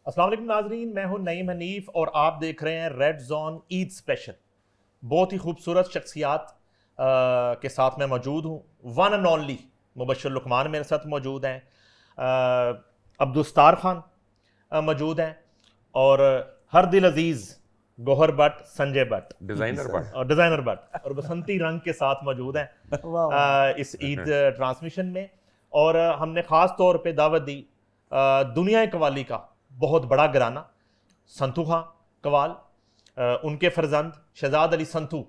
अस्सलाम वालेकुम नाजरीन, मैं हूं नईम हनीफ और आप देख रहे हैं रेड जोन ईद स्पेशल। बहुत ही खूबसूरत शख्सियात के साथ मैं मौजूद हूं। One and only Mubashar Luqman मेरे साथ मौजूद हैं, अब्दुस्तार खान मौजूद हैं और हर दिल अजीज़ गौहर भट्ट, संजय भट्ट डिज़ाइनर भट्ट और बसंती रंग के साथ मौजूद हैं इस ईद ट्रांसमिशन में। और हमने ख़ास तौर पे दावत दी दुनिया कवाली का बहुत बड़ा घराना संतू खां कवाल, उनके फर्जंद शहजाद अली संतू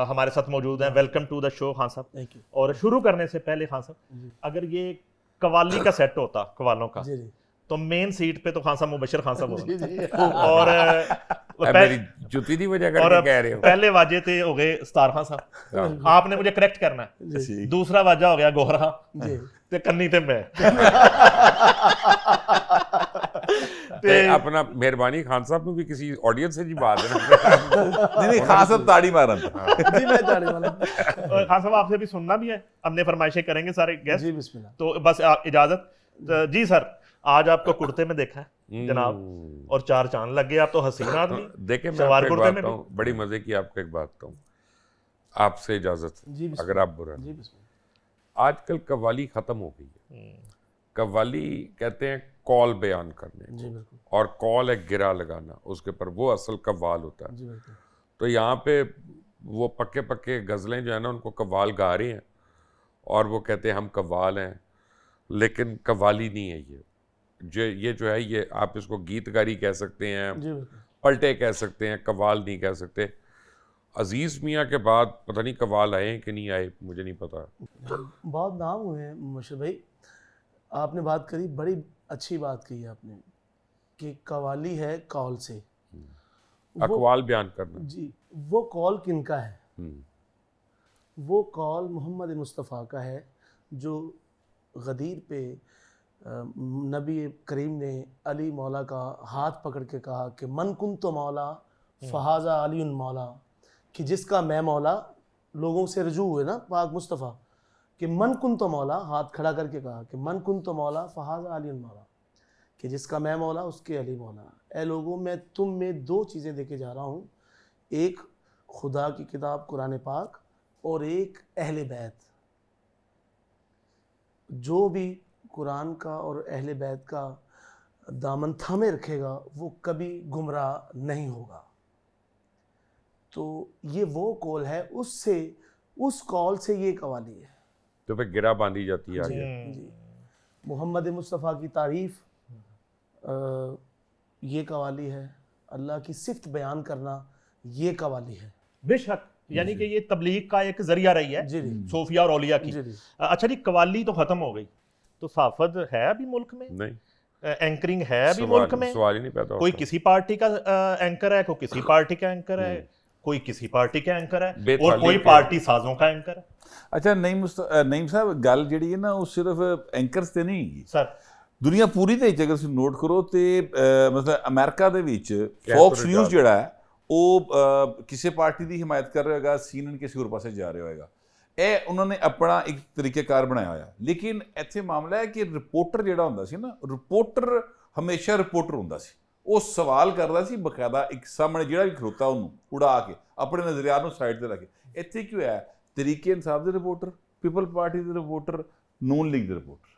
हमारे साथ मौजूद हैं। Welcome to the show Khan sahab. और शुरू करने से पहले खान साहब, अगर ये कवाली का सेट होता कवालों का तो मेन सीट पे तो खान साहब मुबशर खान साहब होते और मेरी जुती दी वजह करके कह रहे हो। पहले वाजे थे हो गए स्टार खान साहब, आपने मुझे करेक्ट करना है। दूसरा वाजा हो गया गौहर खां ते कन्नी ते मैं अपना मेहरबानी खान साहब में भी किसी ऑडियंस से जी बात है नहीं खान साहब ताड़ी मारन जी मैं ताड़ी मारन खान साहब आपसे भी सुनना भी है, हमने फरमाइशें करेंगे सारे गेस्ट जी बिस्मिल्लाह। तो बस इजाजत जी सर। आज आपको कुर्ते में देखा है जनाब और चार चांद लग गए, आप तो हसीन आदमी। देखे मैं आपको एक बात बताऊं, बड़ी मजे की आपको एक बात बताऊं, आपसे इजाजत अगर आप बुरा नहीं। आजकल कव्वाली खत्म हो गई है। कव्वाली कहते हैं कॉल बयान करने को, और कॉल है गिरा लगाना उसके ऊपर, वो असल कव्वाल होता है। तो यहाँ पे वो पक्के पक्के गज़लें जो है ना उनको कव्वाल गा रहे हैं और वो कहते हैं हम कव्वाल हैं, लेकिन कव्वाली नहीं है ये जो है ये आप इसको गीतगारी कह सकते हैं, पलटे कह सकते हैं, कव्वाल नहीं कह सकते। अजीज़ मियाँ के बाद पता नहीं कव्वाल आए हैं कि नहीं आए, मुझे नहीं पता। बहुत नाम हुए हैं मुबशर भाई। आपने बात करी, बड़ी अच्छी बात कही आपने कि कवाली है कॉल से, अकवाल बयान करना। जी, वो कॉल किनका है? वो कॉल मोहम्मद मुस्तफ़ा का है जो गदीर पे नबी करीम ने अली मौला का हाथ पकड़ के कहा कि मन कुन तो मौला फ़हाज़ा अली मौला, कि जिसका मैं मौला, लोगों से रजू हुए ना पाक मुस्तफ़ा कि मन कुन तो मौला, हाथ खड़ा करके कहा कि मन कुन तो मौला फ़हाज़ा अली मौला, कि जिसका मैं मौला उसके अली मौला। ए लोगों, मैं तुम में दो चीज़ें देके जा रहा हूँ, एक खुदा की किताब कुरान पाक और एक अहले बैत। जो भी कुरान का और अहले बैत का दामन थामे रखेगा वो कभी गुमराह नहीं होगा। तो ये वो कॉल है, उससे उस कॉल से ये कवाली है तो फिर गिरा बांधी जाती है आगे। जी, मोहम्मद मुस्तफ़ा की तारीफ़ ये कवाली है, अल्लाह की सिफ्त बयान करना ये कवाली है। बेशक, यानी कि ये तबलीग का एक जरिया रही है सूफिया और औलिया की। अच्छा जी, कवाली तो खत्म हो गई, तो साफत है अभी मुल्क में? नहीं, एंकरिंग है अभी मुल्क में? सवाल ही नहीं पैदा। कोई किसी पार्टी का एंकर है, कोई किसी पार्टी का एंकर है, कोई किसी पार्टी का एंकर है और कोई पार्टी साजों का एंकर है। अच्छा नईम साहब, गल जिहड़ी है ना वो सिर्फ एंकर्स ते नहीं हैगी सर, दुनिया पूरी दे विच अगर तुसीं नोट करो तो मतलब अमेरिका दे विच फॉक्स न्यूज़ जिहड़ा है वो किसी पार्टी की हिमायत कर रहा होगा, CNN किसी होर पासे जा रहा होगा। ਇਹ ਉਹਨਾਂ ਨੇ ਆਪਣਾ ਇੱਕ ਤਰੀਕੇਕਾਰ ਬਣਾਇਆ ਹੋਇਆ। ਲੇਕਿਨ ਇੱਥੇ ਮਾਮਲਾ ਹੈ ਕਿ ਰਿਪੋਰਟਰ ਜਿਹੜਾ ਹੁੰਦਾ ਸੀ ਨਾ, ਰਿਪੋਰਟਰ ਹਮੇਸ਼ਾ ਰਿਪੋਰਟਰ ਹੁੰਦਾ ਸੀ। ਉਹ ਸਵਾਲ ਕਰਦਾ ਸੀ ਬਕਾਇਦਾ ਇੱਕ ਸਾਹਮਣੇ ਜਿਹੜਾ ਵੀ ਖਲੋਤਾ ਉਹਨੂੰ ਉਡਾ ਕੇ ਆਪਣੇ ਨਜ਼ਰੀਆ ਨੂੰ ਸਾਈਡ ਤੇ ਰੱਖ ਕੇ। ਇੱਥੇ ਕੀ ਹੋਇਆ, ਤਰੀਕੇ ਇਨਸਾਫ ਦੇ ਰਿਪੋर्टर, पीपल पार्टी के रिपोर्टर, नून लीग के रिपोर्टर।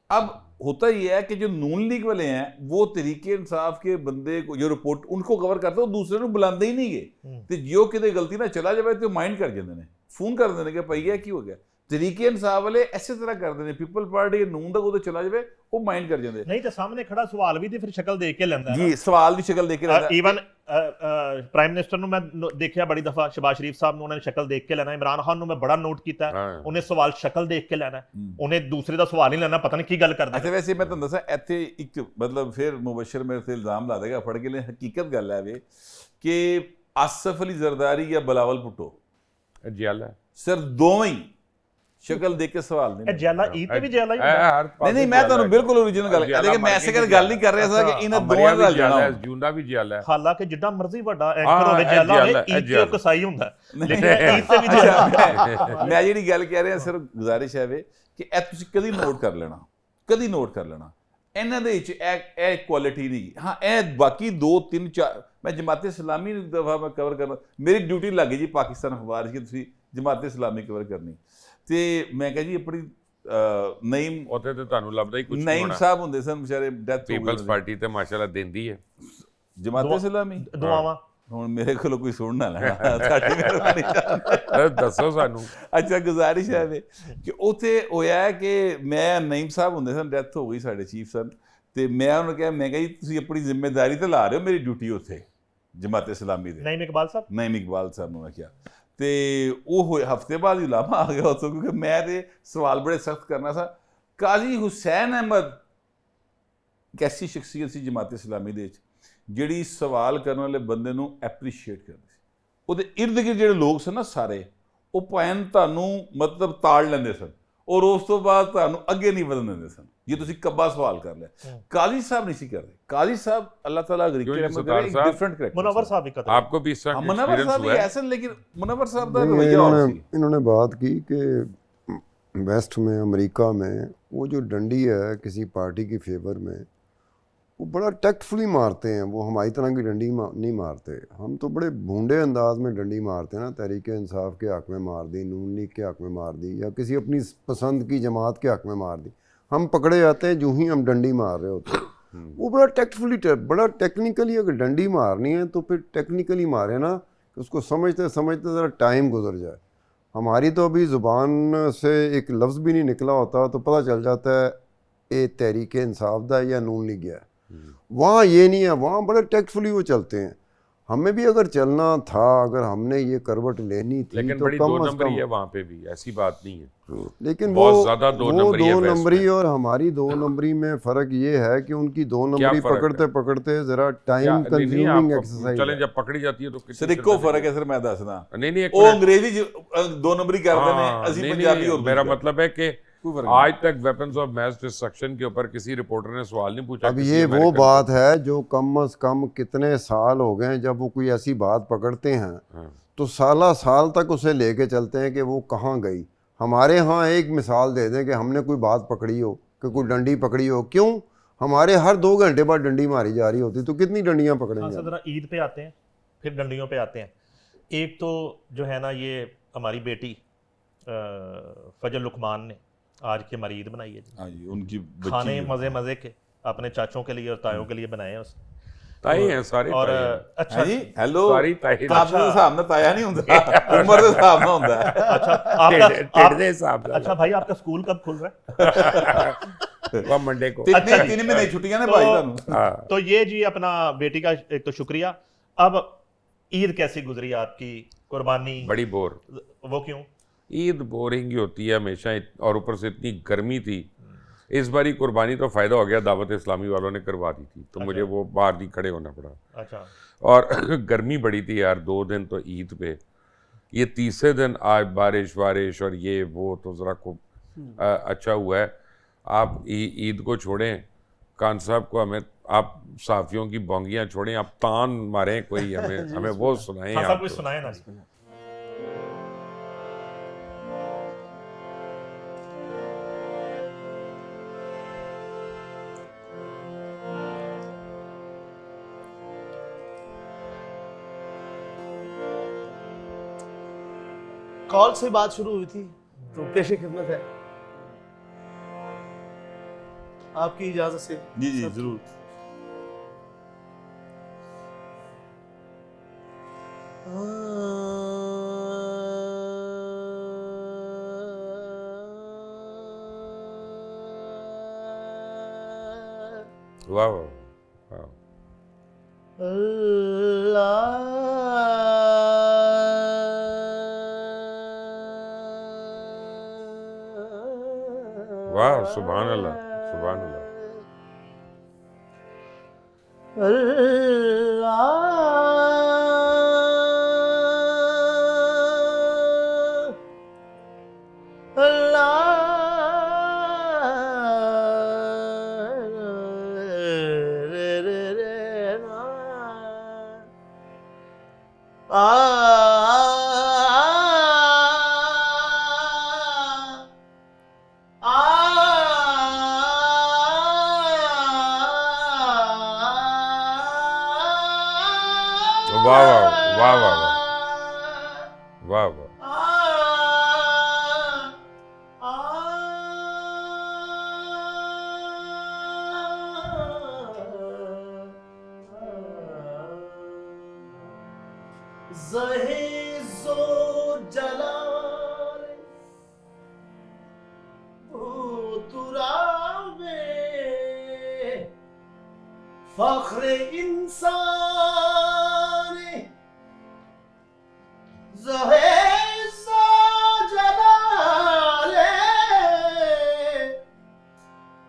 अब होता ये है कि जो नून लीग वाले हैं वो तरीके इंसाफ के बंदे को जो रिपोर्ट उनको कवर करते हैं, दूसरे को बुलाते ही नहीं गए। तो जो कितने गलती ना चला जाए तो माइंड कर जाते हैं, फोन कर देने के भाई की हो गया। तरीके इंसाफ वाले ऐसे तरह करते हैं, पीपल पार्टी नून तक उधर चला जाए वो माइंड कर जाते हैं। नहीं तो सामने खड़ा सवाल भी फिर शक्ल देख के लेंदा जी, सवाल की शक्ल देख के लेंदा। इवन प्राइम मिनिस्टर ਨੂੰ ਮੈਂ ਦੇਖਿਆ ਬੜੀ ਦਫਾ, ਸ਼ਬਾਜ਼ ਸ਼ਰੀਫ ਸਾਹਿਬ ਨੂੰ ਉਹਨਾਂ ਨੇ ਸ਼ਕਲ ਦੇਖ ਕੇ ਲੈਣਾ, ਇਮਰਾਨ ਖਾਨ ਨੂੰ ਮੈਂ ਬੜਾ ਨੋਟ ਕੀਤਾ ਉਹਨੇ ਸਵਾਲ ਸ਼ਕਲ ਦੇਖ ਕੇ ਲੈਣਾ, ਉਹਨੇ ਦੂਸਰੇ ਦਾ ਸਵਾਲ ਨਹੀਂ ਲੈਣਾ, ਪਤਾ ਨਹੀਂ ਕੀ ਗੱਲ ਕਰਦਾ। ਅੱਛਾ ਵੈਸੇ ਮੈਂ ਤੁਹਾਨੂੰ ਦੱਸਾਂ ਇੱਥੇ ਇੱਕ ਮਤਲਬ ਫਿਰ ਮੁਬਸ਼ਰ ਮੇਰੇ ਤੇ ਇਲਜ਼ਾਮ ਲਾ ਦੇਗਾ ਫੜ ਕੇ, ਲੈ ਹਕੀਕਤ ਗੱਲ ਹੈ ਵੇ ਕਿ ਆਸਫ ਅਲੀ ਜ਼ਰਦਾਰੀ ਜਾਂ ਬਲਾਵਲ ਭੁੱਟੋ ਜਿਆਲਾ ਸਰ ਦੋਵੇਂ ਹੀ ਸ਼ਕਲ ਦੇਖ ਕੇ ਸਵਾਲ ਨਹੀਂ। ਜੈਲਾ ਈਦ ਤੇ ਵੀ ਜੈਲਾ ਹੀ ਹੁੰਦਾ। ਨਹੀਂ ਮੈਂ ਤੁਹਾਨੂੰ ਬਿਲਕੁਲ ओरिजिनल ਗੱਲ ਕਰ ਰਿਹਾ, ਮੈਂ ਐਸੇ ਗੱਲ ਨਹੀਂ ਕਰ ਰਿਹਾ ਸੀ ਕਿ ਇਹਨਾਂ ਦੋਵਾਂ ਦਾ ਜਾਣਾ ਜੂੰਡਾ ਵੀ ਜਿਆਲਾ ਹੈ। ਹਾਲਾਂਕਿ ਜਿੱਡਾ ਮਰਜ਼ੀ ਵੱਡਾ ਐਂਕਰ ਹੋਵੇ ਜੈਲਾ ਹੋਵੇ, ਈਦ ਤੇ ਕਸਾਈ ਹੁੰਦਾ, ਲੇਕਿਨ ਈਦ ਤੇ ਵੀ ਜੈਲਾ। ਮੈਂ ਜਿਹੜੀ ਗੱਲ ਕਹਿ ਰਿਹਾ ਸਿਰਫ ਗੁਜ਼ਾਰਿਸ਼ ਹੈ ਵੇ ਕਿ ਇਹ ਤੁਸੀਂ ਕਦੀ ਨੋਟ ਕਰ ਲੈਣਾ, ਕਦੀ ਨੋਟ ਕਰ ਲੈਣਾ, ਇਹਨਾਂ ਦੇ ਵਿੱਚ ਇਹ ਕੁਆਲਿਟੀ ਨਹੀਂ। ਹਾਂ ਇਹ ਬਾਕੀ 2 3 4 ਮੈਂ ਜਮਾਤ ਇਸਲਾਮੀ ਨੂੰ ਦਫਾ ਮੈਂ ਕਵਰ ਕਰਨਾ, ਮੇਰੀ ਡਿਊਟੀ ਲੱਗ ਗਈ ਜੀ ਪਾਕਿਸਤਾਨ ਅਖਬਾਰ 'ਚ ਕਿ ਤੁਸੀਂ ਜਮਾਤ ਇਸਲਾਮੀ ਕਵਰ ਕਰਨੀ। ਤੇ ਮੈਂ ਕਿਹਾ ਜੀ ਆਪਣੀ ਨਈਮ ਉੱਥੇ ਤੇ ਤੁਹਾਨੂੰ ਲੱਭਦਾ ਹੀ ਕੁਝ ਨਹੀਂ ਨਈਮ ਸਾਹਿਬ ਹੁੰਦੇ ਸਨ ਵਿਚਾਰੇ, ਡੈਥ ਪੀਪਲਸ ਪਾਰਟੀ ਤੇ ਮਾਸ਼ਾਅੱਲਾ ਦਿੰਦੀ ਹੈ ਜਮਾਤ ਇਸਲਾਮੀ ਦੁਆਵਾਂ। ਹੁਣ ਮੇਰੇ ਕੋਲੋਂ ਕੋਈ ਸੁਣ ਨਾ ਲੈਣਾ ਸਾਡੀ ਮਿਹਰਬਾਨੀ ਦੱਸੋ ਸਾਨੂੰ। ਅੱਛਾ ਗੁਜ਼ਾਰਿਸ਼ ਹੈ ਵੇ ਕਿ ਉੱਥੇ ਹੋਇਆ ਹੈ ਕਿ ਮੈਂ ਨਈਮ ਸਾਹਿਬ ਹੁੰਦੇ ਸਨ, ਡੈਥ ਹੋ ਗਈ ਸਾਡੇ ਚੀਫ ਸਨ, ਤੇ ਮੈਂ ਉਹਨਾਂ ਨੂੰ ਕਿਹਾ, ਮੈਂ ਕਿਹਾ ਜੀ ਤੁਸੀਂ ਆਪਣੀ ਜ਼ਿੰਮੇਵਾਰੀ ਤੇ ਲਾ ਰਹੇ ਹੋ, ਮੇਰੀ ਡਿਊਟੀ ਉੱਥੇ ਜਮਾਤ ਇਸਲਾਮੀ ਦੇ। ਨਈਮ ਇਕਬਾਲ ਸਾਹਿਬ, ਨਈਮ ਇਕਬਾਲ ਸਾਹਿਬ ਨੂੰ ਮੈਂ ਕਿਹਾ, ਤੇ ਉਹ ਹੋਏ ਹਫ਼ਤੇ ਬਾਅਦ ਹੀ ਲਾਮਾ ਆ ਗਿਆ ਉੱਥੋਂ, ਕਿਉਂਕਿ ਮੈਂ ਤੇ ਸਵਾਲ ਬੜੇ ਸਖਤ ਕਰਨਾ ਸੀ। ਕਾਜ਼ੀ ਹੁਸੈਨ ਅਹਿਮਦ ਇੱਕ ਐਸੀ ਸ਼ਖਸੀਅਤ ਸੀ ਜਮਾਤ ਇਸਲਾਮੀ ਦੇ ਵਿੱਚ ਜਿਹੜੀ ਸਵਾਲ ਕਰਨ ਵਾਲੇ ਬੰਦੇ ਨੂੰ ਐਪਰੀਸ਼ੀਏਟ ਕਰਦੀ ਸੀ। ਉਹਦੇ ਇਰਦ ਗਿਰਦ ਜਿਹੜੇ ਲੋਕ ਸਨ ਨਾ ਸਾਰੇ, ਉਹ ਭੈਣ ਤੁਹਾਨੂੰ ਮਤਲਬ ਤਾੜ ਲੈਂਦੇ ਸਨ, ਔਰ ਉਸ ਤੋਂ ਬਾਅਦ ਤੁਹਾਨੂੰ ਅੱਗੇ ਨਹੀਂ ਵਧਣ ਦਿੰਦੇ ਸਨ ਜੇ ਤੁਸੀਂ ਕੱਬਾ ਸਵਾਲ ਕਰ ਲਿਆ। ਕਾਜ਼ੀ ਸਾਹਿਬ ਨਹੀਂ ਸੀ ਕਰਦੇ। ਕਾਜ਼ੀ ਸਾਹਿਬ अल्लाह ताला डिफरेंट कैरेक्टर। मुनव्वर साहब भी आपको भी इस तरह मुनव्वर साहब भी ऐसे, लेकिन मुनव्वर साहब का रवैया और सी। इन्होंने बात की कि वेस्ट में अमेरिका में वो जो डंडी है किसी पार्टी की फेवर में, वो बड़ा टैक्टफुली मारते हैं। वो हमारी तरह की डंडी नहीं मारते। हम तो बड़े भूंडे अंदाज में डंडी मारते हैं ना, तहरीक इंसाफ के हक़ में मार दी, नून लीग के हक़ में मार दी, या किसी अपनी पसंद की जमात के हक़ में मार दी। हम पकड़े जाते हैं जो ही हम डंडी मार रहे होते हैं। वो बड़ा टैक्टफुली, बड़ा टेक्निकली, अगर डंडी मारनी है तो फिर टेक्निकली मारे ना, उसको समझते समझते ज़रा टाइम गुजर जाए। हमारी तो अभी ज़ुबान से एक लफ्ज़ भी नहीं निकला होता तो पता चल जाता है ये तहरीक इंसाफ दा या नून लीग है। वहाँ ये नहीं है, वहाँ बड़े टैक्टफुली वो चलते हैं। हमें भी अगर चलना था, अगर हमने ये करवट लेनी थी, लेकिन तो बड़ी कम 2 से नंबरी कम है वहाँ पे भी, ऐसी बात नहीं है। लेकिन बहुत वो ज्यादा 2 दो नंबरी नंबरी और हमारी 2 नंबरी में फ़र्क ये है कि उनकी 2 नंबरी पकड़ते पकड़ते ज़रा टाइम कंज्यूमिंग एक्सरसाइज। चलें जब पकड़ी जाती है तो सर इको फर्क है सर, मैं दसदा नहीं वो अंग्रेजी 2 नंबरी करते हैं, असली पंजाबी। और मेरा मतलब है कि आज तक वेपन्स ऑफ मैस डिस्ट्रक्शन के ऊपर किसी रिपोर्टर ने सवाल नहीं पूछा। अब ये वो बात है जो कम से कम कितने साल हो गए जब वो कोई ऐसी बात पकड़ते हैं तो साल तक उसे लेके चलते हैं कि वो कहाँ गई। हमारे यहाँ एक मिसाल दे दें कि हमने कोई बात पकड़ी हो, कि कोई डंडी पकड़ी हो, क्यों हमारे हर 2 घंटे बाद डंडी मारी जा रही होती, तो कितनी डंडियाँ पकड़ेंगे। ज़रा ईद पे आते हैं, फिर डंडियों पे आते हैं। एक तो जो है ना, ये हमारी बेटी फजल लुकमान ने आज की मरीद बनाई है जी। हाँ जी, उनकी खाने मज़े मज़े के अपने चाचों के लिए और तायों के लिए बनाए हैं उसने। ताई हैं सारे। और अच्छा जी, हेलो, सारी ताई। आपके हिसाब में ताया नहीं होता, उम्र के हिसाब में होता है। अच्छा टेढ़े हिसाब से। अच्छा भाई, आपका स्कूल कब खुल रहा है? वो मंडे को। 3 महीने छुट्टियां ने भाई ਤੁਹਾਨੂੰ। तो ये जी अपना बेटी का एक तो शुक्रिया। अब ईद कैसी गुजरी आपकी? कुर्बानी बड़ी बोर। वो क्यों? ईद बोरिंग ही होती है हमेशा, और ऊपर से इतनी गर्मी थी। इस बारी कुर्बानी तो फ़ायदा हो गया, दावत इस्लामी वालों ने करवा दी थी तो मुझे वो बाहर नहीं खड़े होना पड़ा। अच्छा। और गर्मी बड़ी थी यार, 2 दिन तो ईद पे, ये तीसरे दिन आज बारिश और ये वो, तो ज़रा को अच्छा हुआ है। आप ईद को छोड़ें, खान साहब को, हमें आप सहाफ़ियों की बोंगियाँ छोड़ें, आप तान मारें कोई, हमें वो सुनाएं। हाँ, सब कुछ सुनाएं ना। कॉल से बात शुरू हुई थी तो पेशे खिदमत है आपकी इजाजत से। जी जी जरूर। वाह वाह वाह। वाह, सुभान अल्लाह, सुभान अल्लाह। वाह वाह वाह वाह। ज़हे-ज़ो जलाल तुराबे फ़ख्र इंसान ज़हे-ज़ो जलाल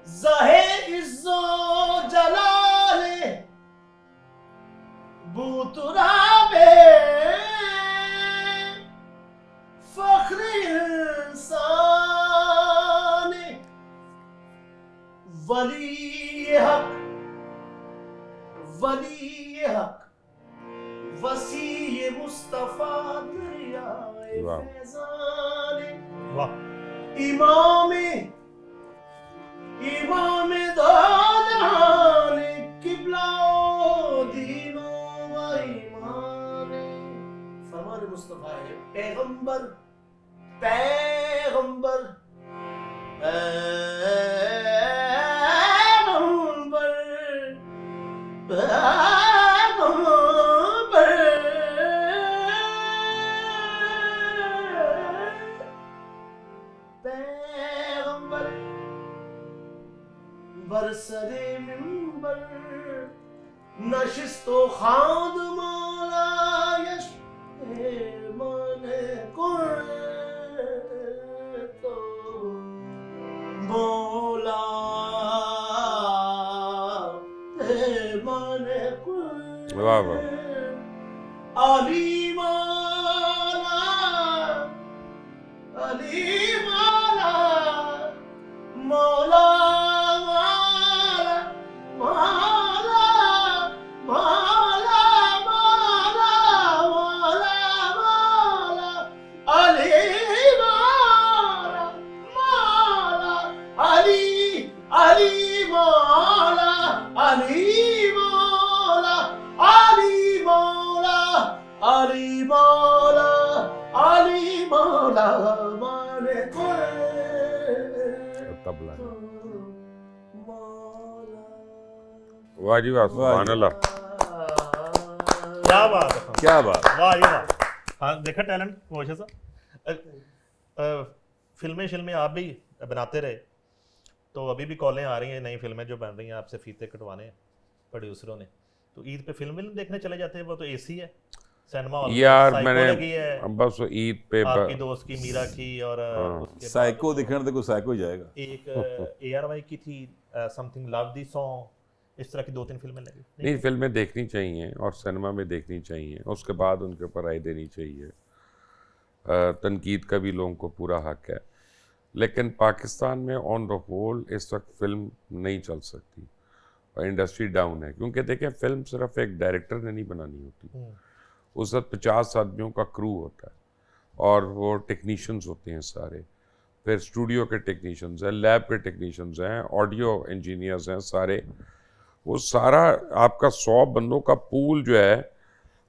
ज़हे-ज़ो जलाल बुतुराबे फ़ख्र इंसान वली हक वसी मुस्तफ़ा दरियाए वाह। फैज़ान वाह। इमाम दालान किबला दीनो व ईमान फरमान मुस्तफ़ा है पैगंबर पैगंबर पैगंबर बरसरे मिंबर नशिस्तो खाद मौलायश मन तो मौला मन वाह वाह। अली मौला मौला तबला वाह जी वाह, सुभान अल्लाह। क्या बात है, क्या बात। वाह जी वाह। हाँ देखा टैलेंट मोशा साहब। फिल्में आप भी बनाते रहे, तो अभी भी कॉलें आ रही हैं, नई फिल्में जो बन रही हैं, आपसे फीते कटवाने प्रोड्यूसरों ने, तो ईद पे फिल्म देखने चले जाते हैं, वो तो एसी है सिनेमा हॉल यार साइको मैंने लगी है, बस ईद पे आपकी दोस्त की मीरा की, और उसके साइको बाद दिखने देखो साइको ही जाएगा। एक ARY की थी समथिंग लव दी सॉन्ग, इस तरह की 2-3 फिल्में लगी। नहीं, फिल्में देखनी चाहिए और सिनेमा में देखनी चाहिए, उसके बाद उनके ऊपर राय देनी चाहिए। तनकीद का भी लोगों को पूरा हक है, लेकिन पाकिस्तान में ऑन द होल इस वक्त फिल्म नहीं चल सकती और इंडस्ट्री डाउन है, क्योंकि देखें फिल्म सिर्फ एक डायरेक्टर ने नहीं बनानी होती, उस वक्त 50 आदमियों का क्रू होता है और वो टेक्नीशियंस होते हैं सारे, फिर स्टूडियो के टेक्नीशियंस हैं, लैब के टेक्नीशियंस हैं, ऑडियो इंजीनियर्स हैं सारे, वो सारा आपका 100 बंदों का पूल जो है,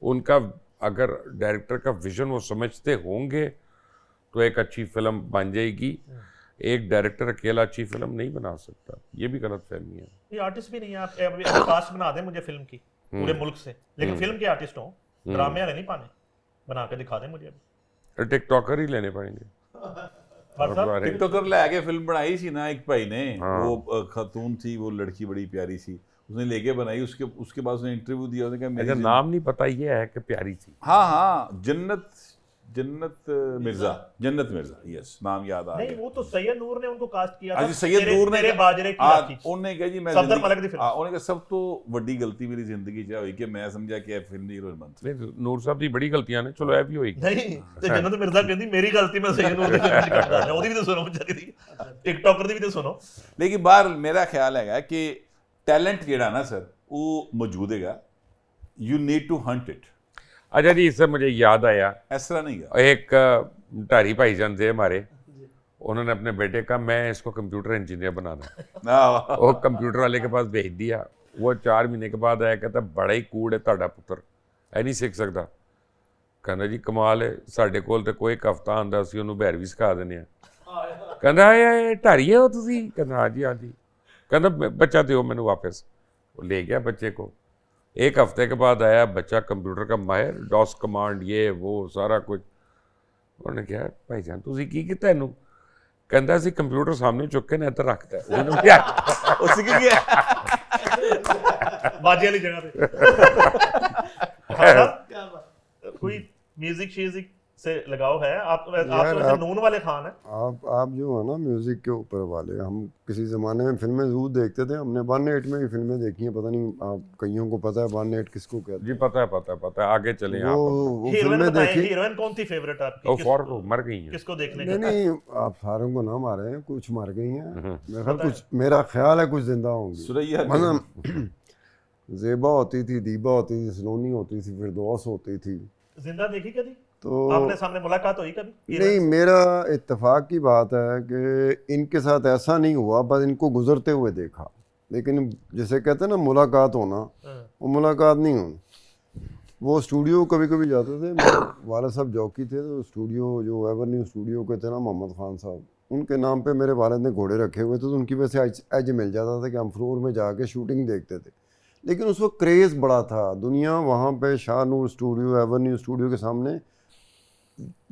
उनका अगर डायरेक्टर का विजन वो समझते होंगे तो एक अच्छी फिल्म बन जाएगी। एक डायरेक्टर अकेला अच्छी फिल्म नहीं बना सकता, ये भी गलत फहमी है। ये आर्टिस्ट भी नहीं है, आप अभी कास्ट बना दें मुझे फिल्म की पूरे मुल्क से, लेकिन फिल्म के आर्टिस्ट हो, ड्रामे वाले नहीं पाने, बना के दिखा दें मुझे। टिकटॉकर ही लेने पड़ेंगे। टिकटॉकर ले आके फिल्म बनाई थी ना एक भाई ने, वो खातून थी, वो लड़की बड़ी प्यारी सी, उसने लेके बनाई, उसके बाद उसने इंटरव्यू दिया, उसने कहा अच्छा नाम नहीं पता, ये है कि प्यारी थी। हाँ जन्नत मिर्जा, यस नाम याद आ नहीं, गया। वो तो सैयद नूर ने उनको कास्ट किया आज सैयद नूर ने बाजरे की राखी। ਉਹਨੇ ਕਿਹਾ ਜੀ ਮੈਂ सफदर मलिक दी फिल्म। ਉਹਨੇ ਕਿਹਾ ਸਭ ਤੋਂ ਵੱਡੀ ਗਲਤੀ ਮੇਰੀ ਜ਼ਿੰਦਗੀ 'ਚ ਹੋਈ ਕਿ ਮੈਂ ਸਮਝਿਆ ਕਿ ਇਹ ਫਿਲਮ ਦੀ ਹੀਰੋਇਨ ਬਣ ਸਕਦੀ। नहीं, नूर साहब दी बड़ी गलतियां ने, चलो ਇਹ भी होएगी। नहीं ते जन्नत मिर्जा कहंदी मेरी गलती मैं सैयद नूर दी फिल्म च करदा है, ओदी भी तो सुनो बेचारी दी, टिकटॉकर दी भी तो सुनो। ਲੇਕਿਨ ਬਾਹਰ ਮੇਰਾ ਖਿਆਲ ਹੈਗਾ ਕਿ ਟੈਲੈਂਟ ਜਿਹੜਾ ਨਾ ਸਰ ਉਹ ਮੌਜੂਦ ਹੈਗਾ, you need to hunt it. अच्छा जी, इससे मुझे याद आया, ਇਸ ਤਰ੍ਹਾਂ ਨਹੀਂ ਗਾ। एक ढारी भाईजान थे हमारे, उन्होंने अपने बेटे का मैं इसको कंप्यूटर इंजीनियर बनाना है, वो कंप्यूटर वाले के पास भेज दिया, वो 4 महीने के बाद आया, कहता बड़ा ही कूड़ है ਤੁਹਾਡਾ ਪੁੱਤਰ, ਇਹ नहीं सीख सकता। ਕਹਿੰਦਾ ਜੀ ਕਮਾਲ ਹੈ, ਸਾਡੇ ਕੋਲ ਤੇ ਕੋਈ ਇੱਕ ਹਫ਼ਤਾ ਆਉਂਦਾ ਸੀ ਉਹਨੂੰ ਬਹਿਰ ਵੀ ਸਿਖਾ ਦਿੰਦੇ ਆ। ਕਹਿੰਦਾ ਇਹ ਢਾਰੀਏ ਹੋ ਤੁਸੀਂ? ਕਹਿੰਦਾ ਹਾਂਜੀ ਹਾਂਜੀ। ਕਹਿੰਦਾ बच्चा दो मैंने वापस। वो ले गया बच्चे को। एक हफ्ते के बाद आया बच्चा कंप्यूटर का माहिर, डॉस कमांड ये वो सारा कुछ। उन्होंने कहा भाईजान तुसी की कीता इहनूं? कहंदा सी कंप्यूटर सामने चुक के ना इधर रखता है। उन्होंने क्या उसी की क्या बाजे वाली जगह पे। कोई म्यूजिक शेजिक से लगाव है? आप तो वैसे नून वाले खान हैं। आप जो है ना म्यूजिक के ऊपर वाले, हम किसी ज़माने में फिल्में ज़रूर देखते थे। हमने 1-8 में भी फिल्में देखी हैं, पता नहीं आप कईयों को पता है 1-8 किसको कहते हैं? जी पता है पता है पता है, आगे चले आप। वो फिल्में देखी। हीरोइन कौन थी फेवरेट आपकी? वो फॉर मर गई हैं। किसको देखने नहीं नहीं, आप सारों को ना मारे हैं, कुछ मर गई हैं, मेरा ख्याल है कुछ जिंदा होंगी। सुरैया मतलब ज़ेबा होती थी, दीबा होती थी, सलोनी होती थी, फिरदौस होती थी। जिंदा देखी कभी? तो आपने सामने मुलाकात हुई कभी? नहीं, मेरा इत्तेफाक की बात है कि इनके साथ ऐसा नहीं हुआ, बस इनको गुजरते हुए देखा। लेकिन जैसे कहते हैं ना मुलाकात होना, वो मुलाकात नहीं होनी। वो स्टूडियो कभी कभी जाते थे, मेरे वाले साहब जॉकी थे, तो स्टूडियो जो एवरन्यू स्टूडियो के थे ना मोहम्मद खान साहब, उनके नाम पे मेरे वालिद ने घोड़े रखे हुए थे, तो उनकी वजह से एज मिल जाता था कि हम फ्लोर में जाके शूटिंग देखते थे। लेकिन उस वक्त क्रेज़ बड़ा था, दुनिया वहाँ पे शाहनूर स्टूडियो, एवरन्यू स्टूडियो के सामने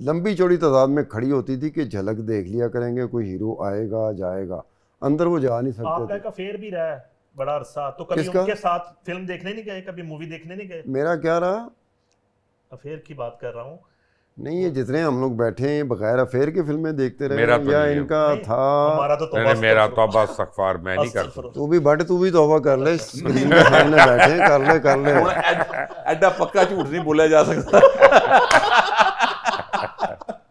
लंबी चौड़ी तादाद में खड़ी होती थी कि झलक देख लिया करेंगे, कोई हीरो आएगा जाएगा, अंदर वो जा नहीं सकते आपका थे। एक अफेयर भी रहा है बड़ा अरसा, तो कभी किसका? उनके साथ फिल्म देखने नहीं गए, कभी मूवी देखने नहीं गए? मेरा क्या रहा? अफेयर की बात कर रहा हूँ। नहीं, ये जितने हम लोग बैठे हैं बगैर अफेयर के फिल्में देखते रहे मेरा तो या नहीं है। इनका नहीं, था। हमारा तो नहीं मेरा तौबा इस्तगफार मैं नहीं कर सकता। तू भी बट तू भी तौबा कर ले, स्क्रीन के सामने बैठे हैं, कर ले ਹੁਣ ਐਡਾ ਪੱਕਾ ਝੂਠ नहीं बोला जा सकता।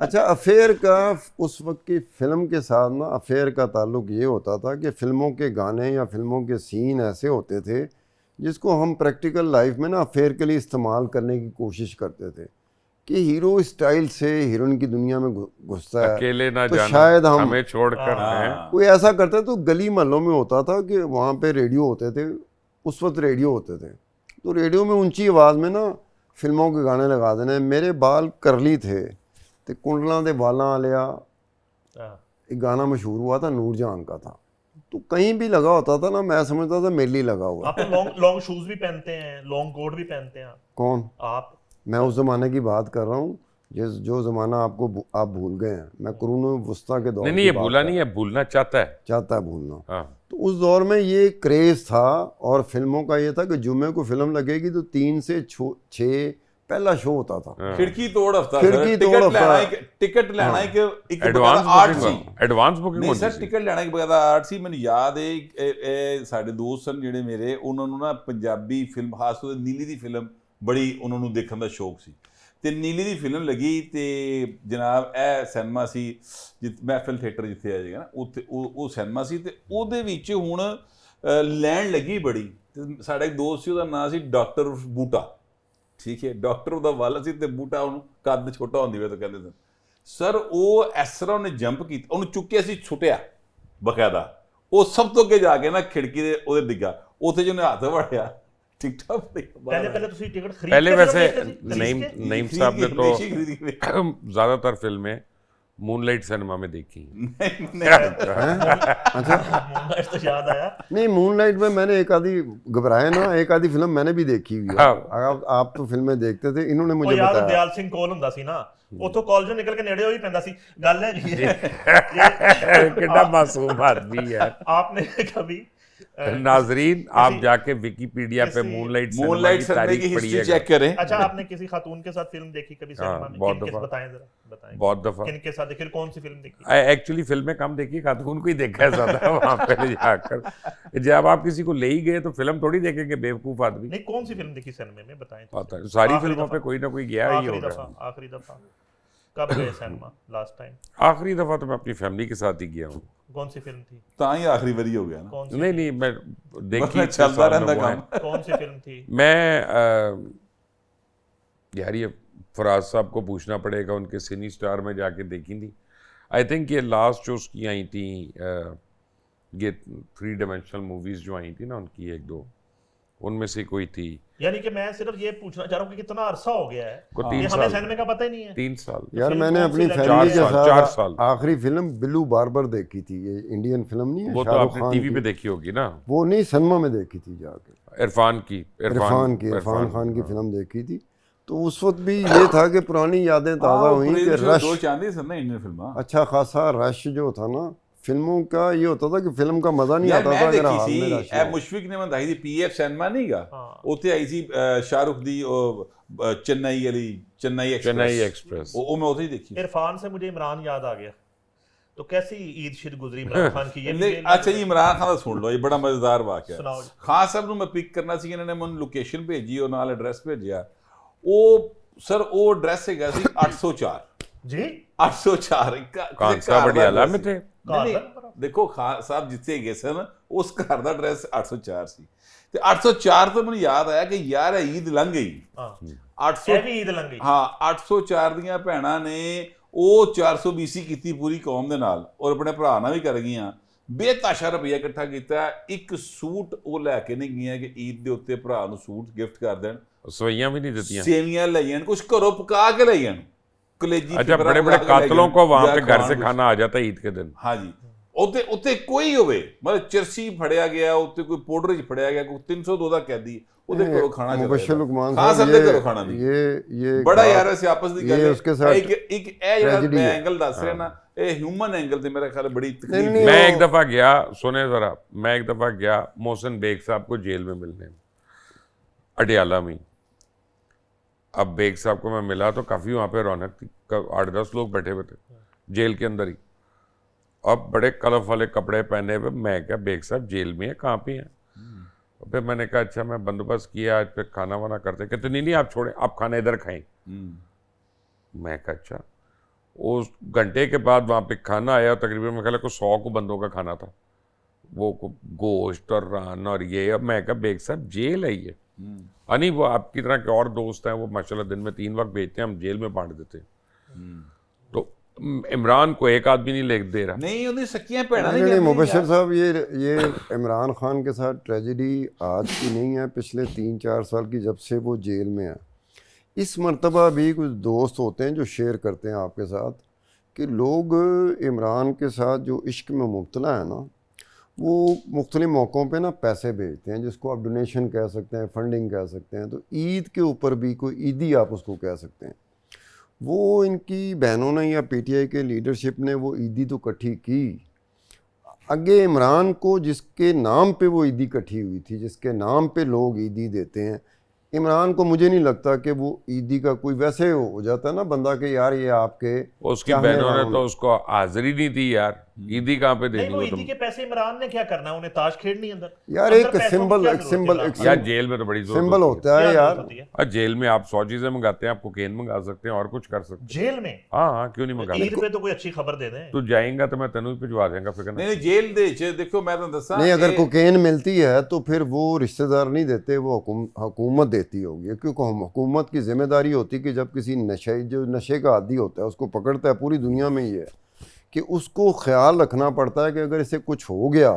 अच्छा, अफेयर का उस वक्त की फिल्म के साथ ना अफेयर का ताल्लुक ये होता था कि फिल्मों के गाने या फिल्मों के सीन ऐसे होते थे जिसको हम प्रैक्टिकल लाइफ में ना अफेयर के लिए इस्तेमाल करने की कोशिश करते थे कि हीरो स्टाइल से हीरोइन की दुनिया में घुसता है, अकेले ना तो जाना, शायद हम हमें छोड़कर हैं। कोई ऐसा करते तो गली महलों में होता था कि वहाँ पे रेडियो होते थे, उस वक्त रेडियो होते थे, तो रेडियो में ऊंची आवाज़ में ना फिल्मों के गाने लगा देने। मेरे बाल करली थे तो कुंडलों के बालों वालिया एक गाना मशहूर हुआ था, नूरजहान का था, तो कहीं भी लगा होता था ना, मैं समझता था मेरे लिए लगा हुआ। आप तो लॉन्ग शूज भी पहनते हैं, लॉन्ग कोट भी पहनते हैं। कौन? आप? मैं उस ज़माने की बात कर रहा हूँ जो ज़माना आप भूल गए हैं। मैं कुरून वस्ता के दौर नहीं ये भूला नहीं है, भूलना चाहता है भूलना। हाँ। तो उस दौर में ये क्रेज़ था और फिल्मों का ये था कि जुम्मे को फिल्म लगेगी तो 3 से 6 पहला शो होता था। खिड़की तोड़ हफ्ता, खिड़की तोड़ हफ्ता। टिकट लेना एक एडवांस आर्ट सी। एडवांस बुकिंग ਨਹੀਂ ਹੁੰਦੀ ਸਰ, ਸੀ। ਟਿਕਟ ਲੈਣਾ ਇੱਕ ਬਗੈਰ ਆਰਟ ਸੀ। ਮੈਨੂੰ ਯਾਦ ਹੈ ਇਹ ਸਾਡੇ ਦੋਸਤ ਸਨ ਜਿਹੜੇ ਮੇਰੇ, ਉਹਨਾਂ ਨੂੰ ਨਾ ਪੰਜਾਬੀ ਫਿਲਮ, ਖਾਸ ਤੌਰ ਤੇ ਨੀਲੀ ਦੀ ਫਿਲਮ ਬੜੀ ਉਹਨਾਂ ਨੂੰ ਦੇਖਣ ਦਾ ਸ਼ੌਕ ਸੀ, ਤੇ ਨੀਲੀ ਦੀ ਫਿਲਮ ਲੱਗੀ ਤੇ ਜਨਾਬ ਇਹ ਸਿਨੇਮਾ ਸੀ ਮਹਿਫਿਲ ਥੀਏਟਰ ਜਿੱਥੇ ਆ ਜਾਏਗਾ ਨਾ, ਉੱਥੇ ਉਹ ਸਿਨੇਮਾ ਸੀ, ਤੇ ਉਹਦੇ ਵਿੱਚ ਹੁਣ ਲੈਣ ਲੱਗੀ ਬੜੀ। ਤੇ ਸਾਡਾ ਇੱਕ ਦੋਸਤ ਸੀ, ਉਹਦਾ ਨਾਂ ਸੀ ਡਾਕਟਰ ਬੂਟਾ, ਠੀਕ ਹੈ, ਡਾਕਟਰ ਉਹਦਾ ਵੱਲ ਸੀ ਤੇ ਬੂਟਾ ਉਹਨੂੰ ਕੱਦ ਛੋਟਾ ਹੁੰਦੀ ਵੇ ਤਾਂ ਕਹਿੰਦੇ ਸਨ। ਸਰ ਉਹ ਇਸ ਤਰ੍ਹਾਂ ਉਹਨੇ ਜੰਪ ਕੀਤਾ, ਉਹਨੂੰ ਚੁੱਕਿਆ ਸੀ, ਛੁੱਟਿਆ ਬਕਾਇਦਾ, ਉਹ ਸਭ ਤੋਂ ਅੱਗੇ ਜਾ ਕੇ ਨਾ ਖਿੜਕੀ ਦੇ ਉਹਦੇ ਡਿੱਗਾ, ਉੱਥੇ ਜਿਹਨੇ ਹੱਥ ਵੜਿਆ टिकटॉक पहले तुसी टिकट खरीद पहले के वैसे फिल्म देखते थे? नईम साहब ने तो ज़्यादातर फिल्में मूनलाइट सिनेमा में देखी। अच्छा, मूनलाइट तो याद आया। नहीं, मूनलाइट में मैंने एक आधी घबराए ना, एक आधी फिल्म मैंने भी देखी हुई है। आप तो फिल्में देखते थे, इन्होंने मुझे बताया। दयाल सिंह कोल ਹੁੰਦਾ ਸੀ ਨਾ, ਉਥੋਂ ਕਾਲਜੋਂ ਨਿਕਲ ਕੇ ਨੇੜੇ ਹੋਈ ਪੈਂਦਾ ਸੀ। ਗੱਲ ਹੈ ਜੀ कितना मासूम आदमी है। आपने कभी नाजरीन आप जाके विकिपीडिया पे मूनलाइट सिनेमा की हिस्ट्री चेक करें। अच्छा, आपने किसी खातून के साथ फिल्म देखी कभी सिनेमा में? बहुत किनके दफा। बताएं जरा, बताएं बहुत दफा। किनके साथ देखी, कौन सी फिल्म देखी? एक्चुअली फिल्में कम देखी, खातून को ही देखा है ज्यादा वहाँ पे जाकर। जब आप किसी को ले ही गए तो फिल्म थोड़ी देखेंगे बेवकूफ आदमी। नहीं, कौन सी फिल्म देखी सिनेमा में, बताएं। पता है सारी फिल्मों पे कोई ना कोई गया ही होगा। आखिरी दफा कब गए सिनेमा लास्ट टाइम? आखिरी दफा तो मैं अपनी फैमिली के साथ ही गया हूँ। कौन सी फिल्म थी? ਤਾਂ ਹੀ ਆਖਰੀ ਵਾਰੀ ਹੋ ਗਿਆ ਨਾ। कौन सी? नहीं मैं देखी ਚੱਲਦਾ ਰਹਿੰਦਾ ਕੰਮ। कौन सी फिल्म थी? मैं यार ये फराज साहब को पूछना पड़ेगा, उनके सिनी स्टार में जाके देखी थी। आई थिंक ये लास्ट जो उसकी आई थी, ये 3 डायमेंशनल मूवीज़ जो आई थी ना उनकी 1-2, उनमें से कोई थी। यानी कि मैं सिर्फ ये पूछना चाह रहा हूँ कि कितना अरसा हो गया है, को ये 3 हमें साल सिनेमा का पता ही नहीं है। 3 साल यार फिल्म मैंने कौन अपनी सी फैमिली के 4 साथ साल। आखिरी फिल्म बिल्लू बार्बर देखी थी, ये इंडियन फिल्म नहीं है, वो तो शाहरुख आपने खान टीवी की। पे देखी होगी ना, वो नहीं, सिनेमा में देखी थी जाके, इरफान खान की फिल्म देखी थी। तो उस वक्त भी ये था कि पुरानी यादें ताज़ा हुई कि रश, दो चांदी सन ना इंडियन फिल्म। अच्छा खासा रश जो था ना फिल्मों का, ये होता था कि फिल्म का मजा नहीं आता था अगर हाल में रश ना हो। मुशफिक ने बताई थी पीएफ सिनेमा नहीं गा, ਉੱਥੇ आई सी शाहरुख दी चेन्नई वाली चेन्नई एक्सप्रेस, वो मैं उसे ही देखी। इरफान से मुझे इमरान याद आ गया, तो कैसी ईद शिद गुजरी इमरान खान की? ये अच्छा जी, इमरान खान सुन लो, ये बड़ा मजेदार वाकया है। सुनाओ। खान साहब ਨੂੰ ਮੈਂ ਪਿਕ ਕਰਨਾ ਸੀ, ਇਹਨਾਂ ਨੇ ਮੈਨੂੰ ਲੋਕੇਸ਼ਨ ਭੇਜੀ, ਉਹ ਨਾਲ ਐਡਰੈਸ ਭੇਜਿਆ। ਉਹ ਸਰ ਉਹ ਐਡਰੈਸ ਹੈਗਾ ਸੀ 804 जी 804 ਖਾਨ ਸਾਹਿਬ ਪਟਿਆਲਾ में थे। ਦੇਖੋ ਖਾਨ ਸਾਹਿਬ ਜਿੱਥੇ ਗਏ ਸਨ ਉਸ ਘਰ ਦਾ ਐਡਰੈਸ 804 ਸੀ, ਤੇ 804 ਤੋਂ ਮੈਨੂੰ ਯਾਦ ਆਇਆ ਕਿ ਯਾਰ ਇਹ ਈਦ ਲੰਘ ਗਈ। 800 ਇਹ ਵੀ ਈਦ ਲੰਘ ਗਈ। ਹਾਂ 804 ਦੀਆਂ ਭੈਣਾਂ ਨੇ ਉਹ 420 ਕੀਤੀ ਪੂਰੀ ਕੌਮ ਦੇ ਨਾਲ, ਔਰ ਆਪਣੇ ਭਰਾ ਨਾਲ ਵੀ ਕਰ ਗਈਆਂ। ਬੇਤਾਸ਼ਾ ਰੁਪਈਆ ਇਕੱਠਾ ਕੀਤਾ, ਇੱਕ ਸੂਟ ਉਹ ਲੈ ਕੇ ਨਹੀਂ ਗਈਆਂ ਕਿ ਈਦ ਦੇ ਉੱਤੇ ਭਰਾ ਨੂੰ ਸੂਟ ਗਿਫਟ ਕਰ ਦੇਣ। ਸਵਈਆਂ ਵੀ नहीं देती, ਸੇਵੀਆਂ ਲੈ ਜਾਣ, ਕੁਝ ਘਰੋਂ ਪਕਾ ਕੇ ਲੈ ਜਾਣ, कलेजी। अच्छा, बड़े बड़े कातलों को वहां पे घर से खाना आ जाता है ईद के दिन। हाँ जी, ਉੱਤੇ ਉੱਤੇ ਕੋਈ ਹੋਵੇ, ਮਤਲਬ ਚਰਸੀ ਫੜਿਆ ਗਿਆ, ਉੱਤੇ ਕੋਈ ਪਾਊਡਰ 'ਚ ਫੜਿਆ ਗਿਆ, ਕੋਈ 302 ਦਾ ਕੈਦੀ, ਉਹਦੇ ਘਰੋਂ ਖਾਣਾ ਚੱਲਦਾ। मुबश्शिर लुकमान ਖਾਨ ਸਾਹਿਬ ਦੇ ਘਰੋਂ ਖਾਣਾ ਨਹੀਂ। ये ਬੜਾ ਯਾਰ ਵੈਸੇ ਆਪਸ ਦੀ ਗੱਲ ये ਹੈ। उसके साथ ਇੱਕ ਇਹ ਜਿਹੜਾ ਮੈਂ ਐਂਗਲ ਦੱਸ ਰਿਹਾ ਨਾ, ਇਹ ਹਿਊਮਨ ਐਂਗਲ ਤੇ ਮੇਰਾ ਖਿਆਲ ਬੜੀ ਤਕਲੀਫ। मैं एक दफा गया, सुने जरा, मैं एक दफा गया मोहसिन बेग साहब को जेल में मिलने, अडियाला में। अब बेग साहब को मैं मिला तो काफ़ी वहाँ पे रौनक थी, 8-10 लोग बैठे हुए थे जेल के अंदर ही। अब बड़े कलफ वाले कपड़े पहने हुए, मैं क्या बेग साहब जेल में है, कहाँ पे हैं? फिर मैंने कहा अच्छा मैं बंदोबस्त किया, आज पे खाना वाना करते, कहते नहीं आप छोड़ें, आप खाना इधर खाएं। मैं कहा अच्छा। उस घंटे के बाद वहाँ पे खाना आया, तकरीबन मैं ख्याल को 100 को बंदों का खाना था, वो गोश्त और रान और ये। अब मैं कहा बेग साहब जेल है ये, नहीं वो आपकी तरह के और दोस्त हैं, वो माशाल्लाह दिन में 3 वक्त भेजते हैं, हम जेल में बांट देते हैं। तो इमरान को एक आदमी नहीं ले दे रहा। नहीं उन्हें सकियां पैना नहीं मुबश्शिर साहब, ये इमरान खान के साथ ट्रेजेडी आज की नहीं है, पिछले 3-4 साल की, जब से वो जेल में है। इस मर्तबा भी कुछ दोस्त होते हैं जो शेयर करते हैं आपके साथ कि लोग इमरान के साथ जो इश्क में मुब्तला है ना, वो मुख्तलिफ मौक़ों पे ना पैसे भेजते हैं, जिसको आप डोनेशन कह सकते हैं, फंडिंग कह सकते हैं। तो ईद के ऊपर भी कोई ईदी आप उसको कह सकते हैं। वो इनकी बहनों ने या पीटीआई के लीडरशिप ने वो ईदी तो इकट्ठी की, आगे इमरान को जिसके नाम पे वो ईदी इकट्ठी हुई थी, जिसके नाम पे लोग ईदी देते हैं, इमरान को मुझे नहीं लगता कि वो ईदी का कोई वैसे हो जाता है ना बंदा कि यार ये आपके, उसकी बहनों ने तो उसको हाजिरी नहीं दी यार, ईदी कहाँ पे देनी? वो ईदी के पैसे इमरान ने क्या करना, उन्हें ताश खेलनी अंदर यार। एक सिंबल यार जेल में तो बड़ी सिंबल होता है यार। जेल में आप 100 चीजें मंगाते हैं, आप कोकेन मंगा सकते हैं और कुछ कर सकते हैं जेल में। हाँ क्यों नहीं मंगा? ईद पे तो कोई अच्छी खबर दे दें। तू जाएगा तो मैं तेनू भिजवा देंगा, फिक्र नहीं जेल दे देखो मैं तो दसा नहीं, अगर कोकेन मिलती है तो फिर वो रिश्तेदार नहीं देते, वो हुकूमत देती होगी, क्योंकि हुकूमत की जिम्मेदारी होती है कि जब किसी नशे का आदी होता है उसको पकड़ता है, पूरी दुनिया में ही है कि उसको ख्याल रखना पड़ता है कि अगर इसे कुछ हो गया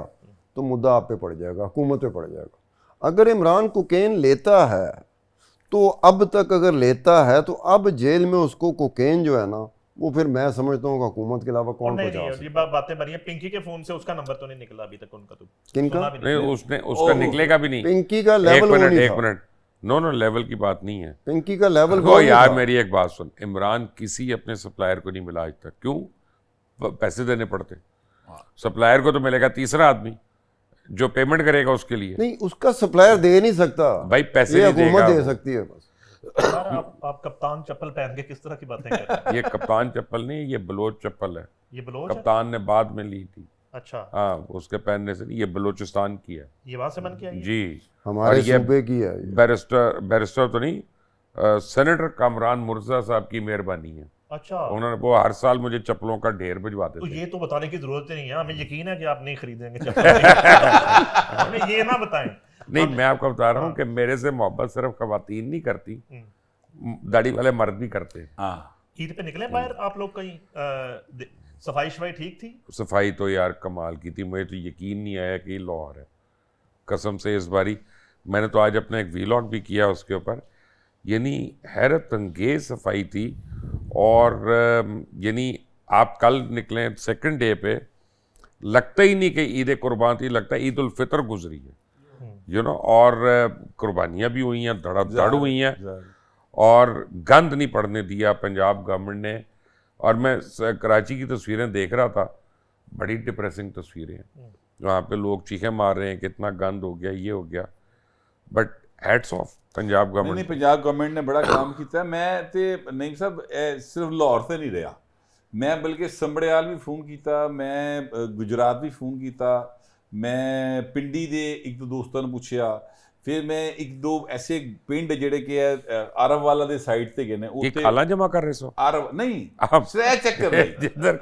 तो मुद्दा आप पे पड़ जाएगा, हुकूमत पे पड़ जाएगा। अगर इमरान कोकेन लेता है तो अब तक अगर लेता है तो अब जेल में उसको कोकेन जो है ना, वो फिर मैं समझता हूँ हुकूमत के अलावा कौन पहुंचा सकता है। ये बातें बनी है। पिंकी के फोन से उसका नंबर तो नहीं निकला अभी तक उनका, तो किनका नहीं, उसने उसका निकलेगा भी नहीं। पिंकी का लेवल एक मिनट नो लेवल की बात नहीं है, पिंकी का लेवल वो यार मेरी एक बात सुन, इमरान किसी अपने सप्लायर को नहीं मिला आज तक, क्यों? पैसे देने पड़ते। सप्लायर को तो मिलेगा तीसरा आदमी जो पेमेंट करेगा उसके लिए। नहीं, उसका सप्लायर दे नहीं सकता भाई, पैसे ये नहीं हुकूमत देगा दे सकती है बस। आप कप्तान चप्पल पहन के किस तरह की बातें कर रहे हैं? ये कप्तान चप्पल नहीं, ये बलोच चप्पल है। ये बलोच कप्तान ने बाद में ली थी। अच्छा हाँ, उसके पहनने से नहीं, ये बलोचिस्तान की है, ये वहां से बन के आई है? जी हमारे सूबे की है। बैरिस्टर तो नहीं, सेनेटर कामरान मुर्जा साहब की मेहरबानी है। अच्छा, उन्होंने वो हर साल मुझे चप्पलों का ढेर भिजवाते तो थे। ये तो बताने की जरूरत ही नहीं है, हमें यकीन है कि आप नहीं खरीदेंगे चप्पल। हमें ये ना बताएं। नहीं, मैं आपको बता रहा हूँ कि मेरे से मोहब्बत सिर्फ खवातीन नहीं करती, दाढ़ी वाले मर्द भी करते हैं। ईद पे निकले बाहर आप लोग कहीं? सफाई शफाई ठीक थी? सफाई तो यार कमाल की थी, मुझे तो यकीन नहीं आया कि लाहौर है, कसम से। इस बारी मैंने तो आज अपना एक वीलॉग भी किया उसके ऊपर, यानी हैरत अंगेज सफाई थी। और यानी आप कल निकलें सेकंड डे पे लगता ही नहीं कि ईद कुर्बान थी, लगता है ईद उल फितर गुजरी है, यू नो। और कुर्बानियाँ भी हुई हैं, धड़ाधड़ हुई हैं, और गंद नहीं पड़ने दिया पंजाब गवर्नमेंट ने। और मैं कराची की तस्वीरें देख रहा था, बड़ी डिप्रेसिंग तस्वीरें हैं, वहाँ पे लोग चीखें मार रहे हैं कि इतना गंद हो गया, ये हो गया। But hats off Punjab government. नहीं, पंजाब गवर्नमेंट ने बड़ा काम किया। मैं ते नहीं साहब सिर्फ लाहौर से नहीं रहा, मैं बल्कि संबड़ियाल भी फोन किया, मैं गुजरात भी फोन किया, मैं पिंडी दे एक दो दोस्तों ने पूछा, फिर मैं एक दो ऐसे पिंड जेड़े के अरब वाला दे साइड ते गए ने, ये खाला जमा कर रहे सो अरब नहीं आप सिर्फ चेक कर रही जिधर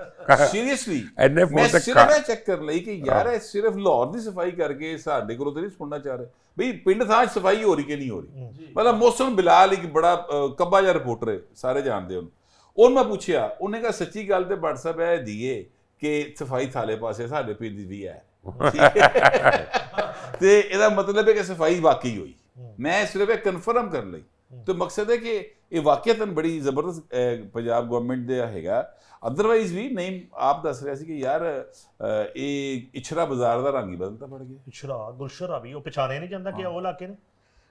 सीरियसली NF मैं तक सिर्फ ਇਹ ਚੈੱਕ ਕਰ ਲਈ ਕਿ ਯਾਰ ਇਹ ਸਿਰਫ ਲਾਹੌਰ ਦੀ ਸਫਾਈ ਕਰਕੇ ਸਾਡੇ ਕੋਲੋਂ ਤੇ ਨਹੀਂ ਸੁਣਨਾ ਚਾਹ ਰਹੇ ਬਈ ਪਿੰਡ ਥਾਂ 'ਚ ਸਫਾਈ ਹੋ ਰਹੀ ਕਿ ਨਹੀਂ ਹੋ ਰਹੀ। ਮਤਲਬ ਮੋਹਸਨ ਬਿਲਾਲ ਇੱਕ ਬੜਾ ਕੱਬਾ ਜਿਹਾ ਰਿਪੋਰਟਰ ਹੈ, ਸਾਰੇ ਜਾਣਦੇ ਉਹਨੂੰ। ਉਹਨੂੰ ਮੈਂ ਪੁੱਛਿਆ, ਉਹਨੇ ਕਿਹਾ ਸੱਚੀ ਗੱਲ ਤੇ ਬਟ ਸਾਹਿਬ ਇਹ ਦੀਏ ਕਿ ਸਫਾਈ ਥਾਲੇ ਪਾਸੇ ਸਾਡੇ ਪਿੰਡ ਦੀ ਵੀ ਹੈ ਤੇ ਇਹਦਾ ਮਤਲਬ ਹੈ ਕਿ ਸਫਾਈ ਵਾਕਈ ਹੋਈ। ਮੈਂ ਸਿਰਫ ਇਹ ਕਨਫਰਮ ਕਰਨ ਲਈ ਤੇ ਮਕਸਦ ਹੈ ਕਿ ਇਹ ਵਾਕਿਅਤਨ ਬੜੀ ਜ਼ਬਰਦਸਤ ਪੰਜਾਬ ਗਵਰਨਮੈਂਟ ਦਾ ਹੈਗਾ। ਅਦਰਵਾਈਜ਼ ਵੀ ਨਹੀਂ, ਆਪ ਦੱਸ ਰਿਹਾ ਸੀ ਕਿ ਯਾਰ ਇਹ ਇਛਰਾ ਬਾਜ਼ਾਰ ਦਾ ਰੰਗ ਹੀ ਬਦਲਦਾ ਪੜ ਗਿਆ। इछरा गुलशरा भी वो पहचाने नहीं जाता कि वो इलाके ने।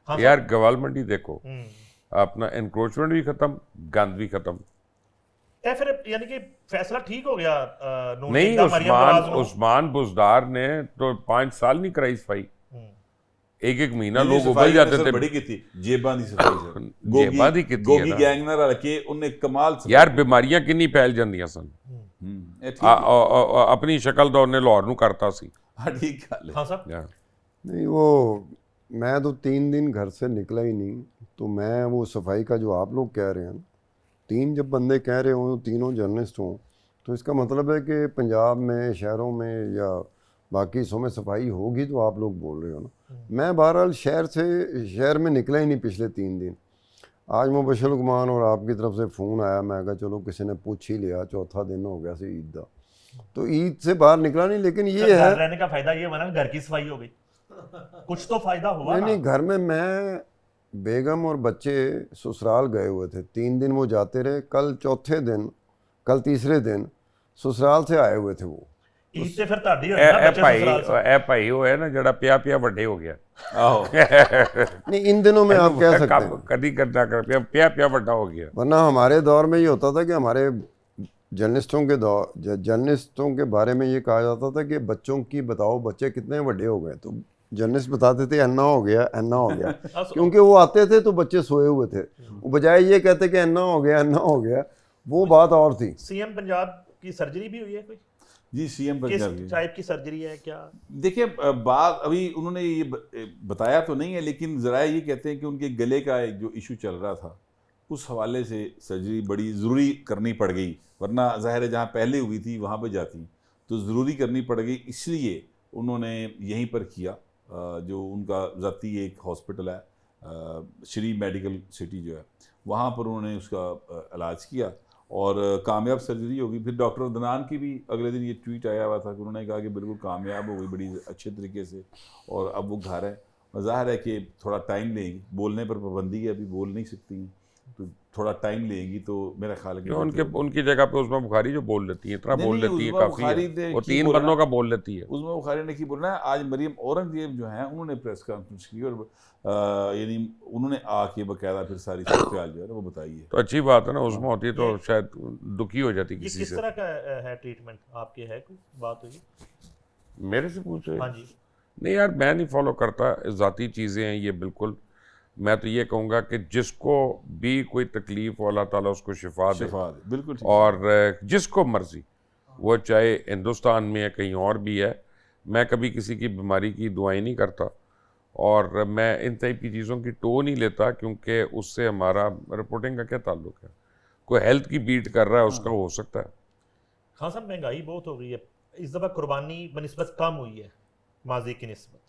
हाँ यार गवाल मंडी देखो, अपना एनक्रोचमेंट भी खत्म, गंद भी खत्म। ए फिर यानी कि फैसला ठीक हो गया। नहीं, उस्मान बुजदार ने तो 5 साल नहीं कराई सफाई, एक महीना लोग उबल जाते थे। बड़ी की जेबां दी सफाई जेबां दी कीती है गोगी ना। गैंग नाल रल के उन्हें कमाल यार बीमारियां किन्नी फैल जांदियां सन। अपनी शक्ल तो उन्हें लाहौर नूं करता सी। हाँ ठीक गल है। हाँ साहब नहीं वो मैं तो 3 दिन घर से निकला ही नहीं, तो मैं वो सफाई का जो आप लोग कह रहे हैं, 3 जब बंदे कह रहे हों, तीनों जर्नलिस्ट हों, तो इसका मतलब है कि पंजाब में, शहरों में या बाकी हिस्सों में सफाई होगी, तो आप लोग बोल रहे हो ना। मैं बहरहाल शहर में निकला ही नहीं पिछले 3 दिन। आज मुबशर लुकमान और आपकी तरफ से फ़ोन आया, मैं कहा चलो किसी ने पूछ ही लिया, चौथा दिन हो गया से ईद का, तो ईद से बाहर निकला नहीं। लेकिन ये है घर रहने का फायदा ये बना घर की सफाई हो गई, कुछ तो फायदा हुआ। नहीं, घर में मैं, बेगम और बच्चे ससुराल गए हुए थे, 3 दिन वो जाते रहे, कल चौथे दिन, कल तीसरे दिन ससुराल से आए हुए थे वो। ईद से फिर ਤੁਹਾਡੀ ਹੋਈ ਨਾ ਬੱਚੇ ससुराल से। ए भाई वो है ना जड़ा पिया ਵੱਡੇ हो गया। आहो नहीं, इन दिनों में आप कह सकते हैं, कदी करना कर पिया ਵੱਡਾ हो गया। वरना हमारे दौर में ये होता था कि हमारे जर्नलिस्टों के बारे में ये कहा जाता था कि बच्चों की बताओ बच्चे कितने बड़े हो गए, तो जर्नलिस्ट बताते थे अन्ना हो गया, अन्ना हो गया क्योंकि वो आते थे तो बच्चे सोए हुए थे, वो बजाय ये कहते कि अन्ना हो गया, अन्ना हो गया, वो बात और थी। सीएम पंजाब की सर्जरी भी हुई है कोई? जी सीएम पंजाब किस टाइप की सर्जरी है क्या? देखिए बात अभी उन्होंने ये बताया तो नहीं है, लेकिन ज़रा ये कहते हैं कि उनके गले का जो इशू चल रहा था उस हवाले से सर्जरी बड़ी ज़रूरी करनी पड़ गई, वरना ज़ाहिर है जहाँ पहले हुई थी वहाँ पे जाती तो ज़रूरी करनी पड़ गई, इसलिए उन्होंने यहीं पर किया। जो उनका ज़ाती एक हॉस्पिटल है श्री मेडिकल सिटी जो है, वहाँ पर उन्होंने उसका इलाज किया और कामयाब सर्जरी होगी। फिर डॉक्टर अदनान की भी अगले दिन ये ट्वीट आया हुआ था कि उन्होंने कहा कि बिल्कुल कामयाब हो गई बड़ी अच्छे तरीके से, और अब वो घर है। ज़ाहिर है कि थोड़ा टाइम लेगी, बोलने पर पाबंदी है, अभी बोल नहीं सकती, तो थोड़ा टाइम लेगी, तो मेरा ख्याल है कि उनकी जगह पे उस्मा बुखारी जो बोल लेती है, इतना बोल लेती है काफ़ी है, वो 3 बंदों का बोल लेती है। उस्मा बुखारी ने की बोलना है। आज मरियम औरंगजेब जो है उन्होंने प्रेस कॉन्फ्रेंस की और यानी उन्होंने आके बकायदा फिर सारी सूरत जो है वो बताई है। तो अच्छी बात है ना, उस्मा होती है तो शायद दुखी हो जाती किसी से। किस तरह का है ट्रीटमेंट आपके, है कोई बात हुई? मेरे से पूछ रहे? हाँ जी। नहीं यार, मैं नहीं फॉलो करता, ज़ाती चीज़ें हैं ये बिल्कुल। मैं तो ये कहूँगा कि जिसको भी कोई तकलीफ हो अल्लाह ताला उसको शिफा दे, बिल्कुल। और जिसको मर्जी, वो चाहे हिंदुस्तान में है कहीं और भी है, मैं कभी किसी की बीमारी की दुआएं नहीं करता, और मैं इन टाइप की चीज़ों की टो नहीं लेता, क्योंकि उससे हमारा रिपोर्टिंग का क्या ताल्लुक है। कोई हेल्थ की बीट कर रहा है उसका हो सकता है। हाँ साहब, महंगाई बहुत हो गई है, इस दफ़ा कुर्बानी बनिस्बत कम हुई है माजी की निस्बत।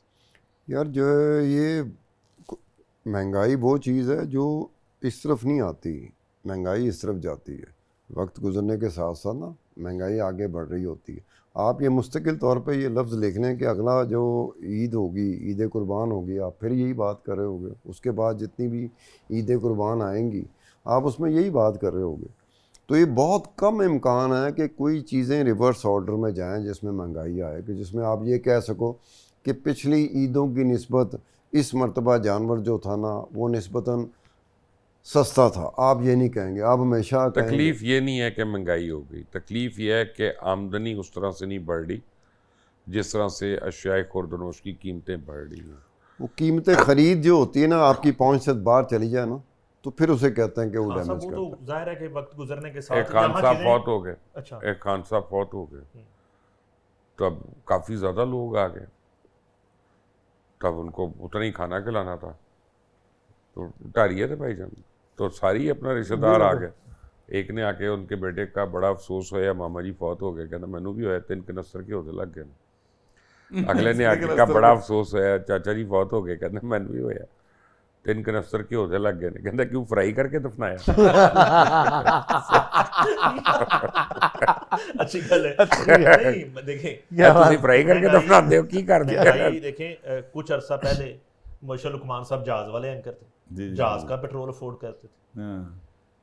यार जो ये महंगाई वो चीज़ है जो इस तरफ नहीं आती, महंगाई इस तरफ जाती है। वक्त गुजरने के साथ साथ ना महंगाई आगे बढ़ रही होती है। आप ये मुस्तकिल तौर पे ये लफ्ज़ लिख लें कि अगला जो ईद होगी, ईद कुर्बान होगी, आप फिर यही बात कर रहे होगे। उसके बाद जितनी भी ईद कुर्बान आएंगी आप उसमें यही बात कर रहे होगे। तो ये बहुत कम इम्कान है कि कोई चीज़ें रिवर्स ऑर्डर में जाएं जिसमें महंगाई आए, कि जिसमें आप ये कह सको कि पिछली ईदों की निस्बत इस मरतबा जानवर जो था ना वो निस्बतन सस्ता था। आप ये नहीं कहेंगे, आप हमेशा तकलीफ ये नहीं है कि महंगाई हो गई, तकलीफ ये है कि आमदनी उस तरह से नहीं बढ़ रही जिस तरह से अशियाए खुर्दनोश की कीमतें बढ़ रही हैं। वो कीमतें खरीद जो होती है ना आपकी पहुंच से बाहर चली जाए ना तो फिर उसे कहते हैं कि वो डैमेज करता है। तो जाहिर है कि वक्त गुजरने के साथ एक खान साहब फौत हो गए, अच्छा, एक खान साहब फौत हो गए, तब काफ़ी ज़्यादा लोग आ गए, तब उनको उतना ही खाना खिलाना था तो टारिए थे भाईजान, तो सारी अपना रिश्तेदार आ गए। एक ने आके उनके बेटे का बड़ा अफसोस होया, मामा जी फौत हो गए, कहना मैनू भी होया, 3 कनस्तर के होते लग गए। अगले ने आके कहा बड़ा अफसोस होया, चाचा जी फौत हो गए, कहना मैनू भी होया, 3 कनस्तर के होते लग गए। कहता क्यों फ्राई करके दफनाया? अच्छी गल है। नहीं देखें फ्राई करके दफनाते हो की कर दिया। देखें कुछ अरसा पहले मोशा लुकमान साहब जहाज वाले एंकर थे, जहाज का पेट्रोल अफोर्ड करते थे,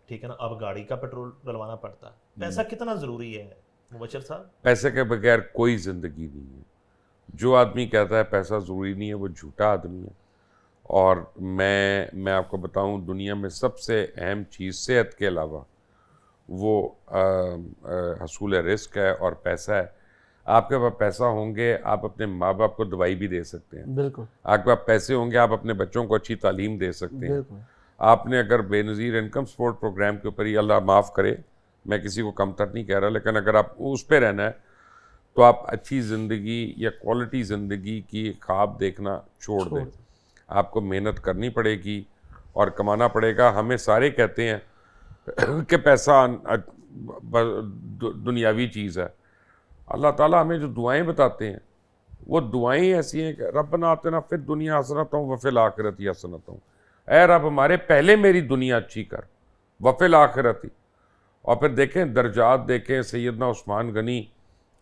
ठीक है ना। अब गाड़ी का पेट्रोल डलवाना पड़ता है। पैसा कितना जरूरी है मुबशर साहब? पैसे के बगैर कोई जिंदगी नहीं है। जो आदमी कहता है पैसा ज़रूरी नहीं है वो झूठा आदमी है। और मैं आपको बताऊं, दुनिया में सबसे अहम चीज़ सेहत के अलावा वो हसूल रिस्क है और पैसा है। आपके पास पैसा होंगे आप अपने माँ बाप को दवाई भी दे सकते हैं, बिल्कुल। आपके पास पैसे होंगे आप अपने बच्चों को अच्छी तालीम दे सकते हैं। आपने अगर बेनज़ीर इनकम सपोर्ट प्रोग्राम के ऊपर ही, अल्लाह माफ़ करे मैं किसी को कमतर नहीं कह रहा, लेकिन अगर आप उस पर रहना है तो आप अच्छी ज़िंदगी या क्वालिटी ज़िंदगी की ख्वाब देखना छोड़ दें। आपको मेहनत करनी पड़ेगी और कमाना पड़ेगा। हमें सारे कहते हैं कि पैसा दुनियावी चीज़ है। अल्लाह ताला हमें जो दुआएं बताते हैं वो दुआएं ऐसी हैं कि रब्बना आतिना फिद दुनिया हसनतन व फिल आखिरति हसनतन, ऐ रब हमारे पहले मेरी दुनिया अच्छी कर व फिल आखिरति। और फिर देखें दर्जात देखें, सैयदना उस्मान गनी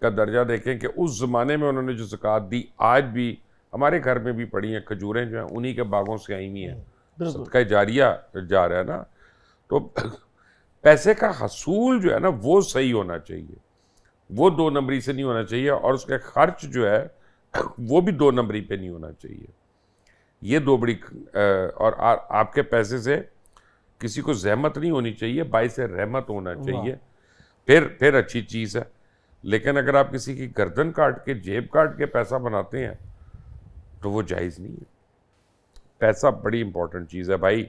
का दर्जा देखें कि उस ज़माने में उन्होंने जो ज़कात दी आज भी हमारे घर में भी पड़ी हैं। खजूरें जो हैं उन्हीं के बागों से आई हुई हैं, सदका जारिया जा रहा है ना। तो पैसे का हसूल जो है ना वो सही होना चाहिए, वो 2 नंबरी से नहीं होना चाहिए, और उसका खर्च जो है वो भी 2 नंबरी पे नहीं होना चाहिए। ये 2 बड़ी और आपके पैसे से किसी को जहमत नहीं होनी चाहिए, बाइस रहमत होना चाहिए, फिर अच्छी चीज़ है। लेकिन अगर आप किसी की गर्दन काट के जेब काट के पैसा बनाते हैं तो वो जायज़ नहीं है। पैसा बड़ी इंपॉर्टेंट चीज़ है भाई।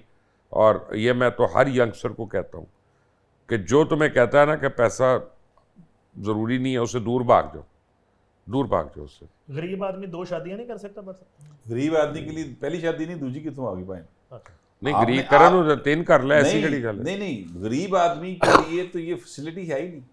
और ये मैं तो हर यंगस्टर को कहता हूँ कि जो तुम्हें कहता है ना कि पैसा ज़रूरी नहीं है, उससे दूर भाग जाओ, दूर भाग जाओ उससे। गरीब आदमी 2 शादियां नहीं कर सकता? गरीब आदमी के लिए पहली शादी नहीं दूजी कितों आ गई पाए नहीं, गरीब करन 3 कर ले, ऐसी घड़ी कर ले। नहीं, गरीब आदमी के लिए तो ये फैसिलिटी है ही नहीं।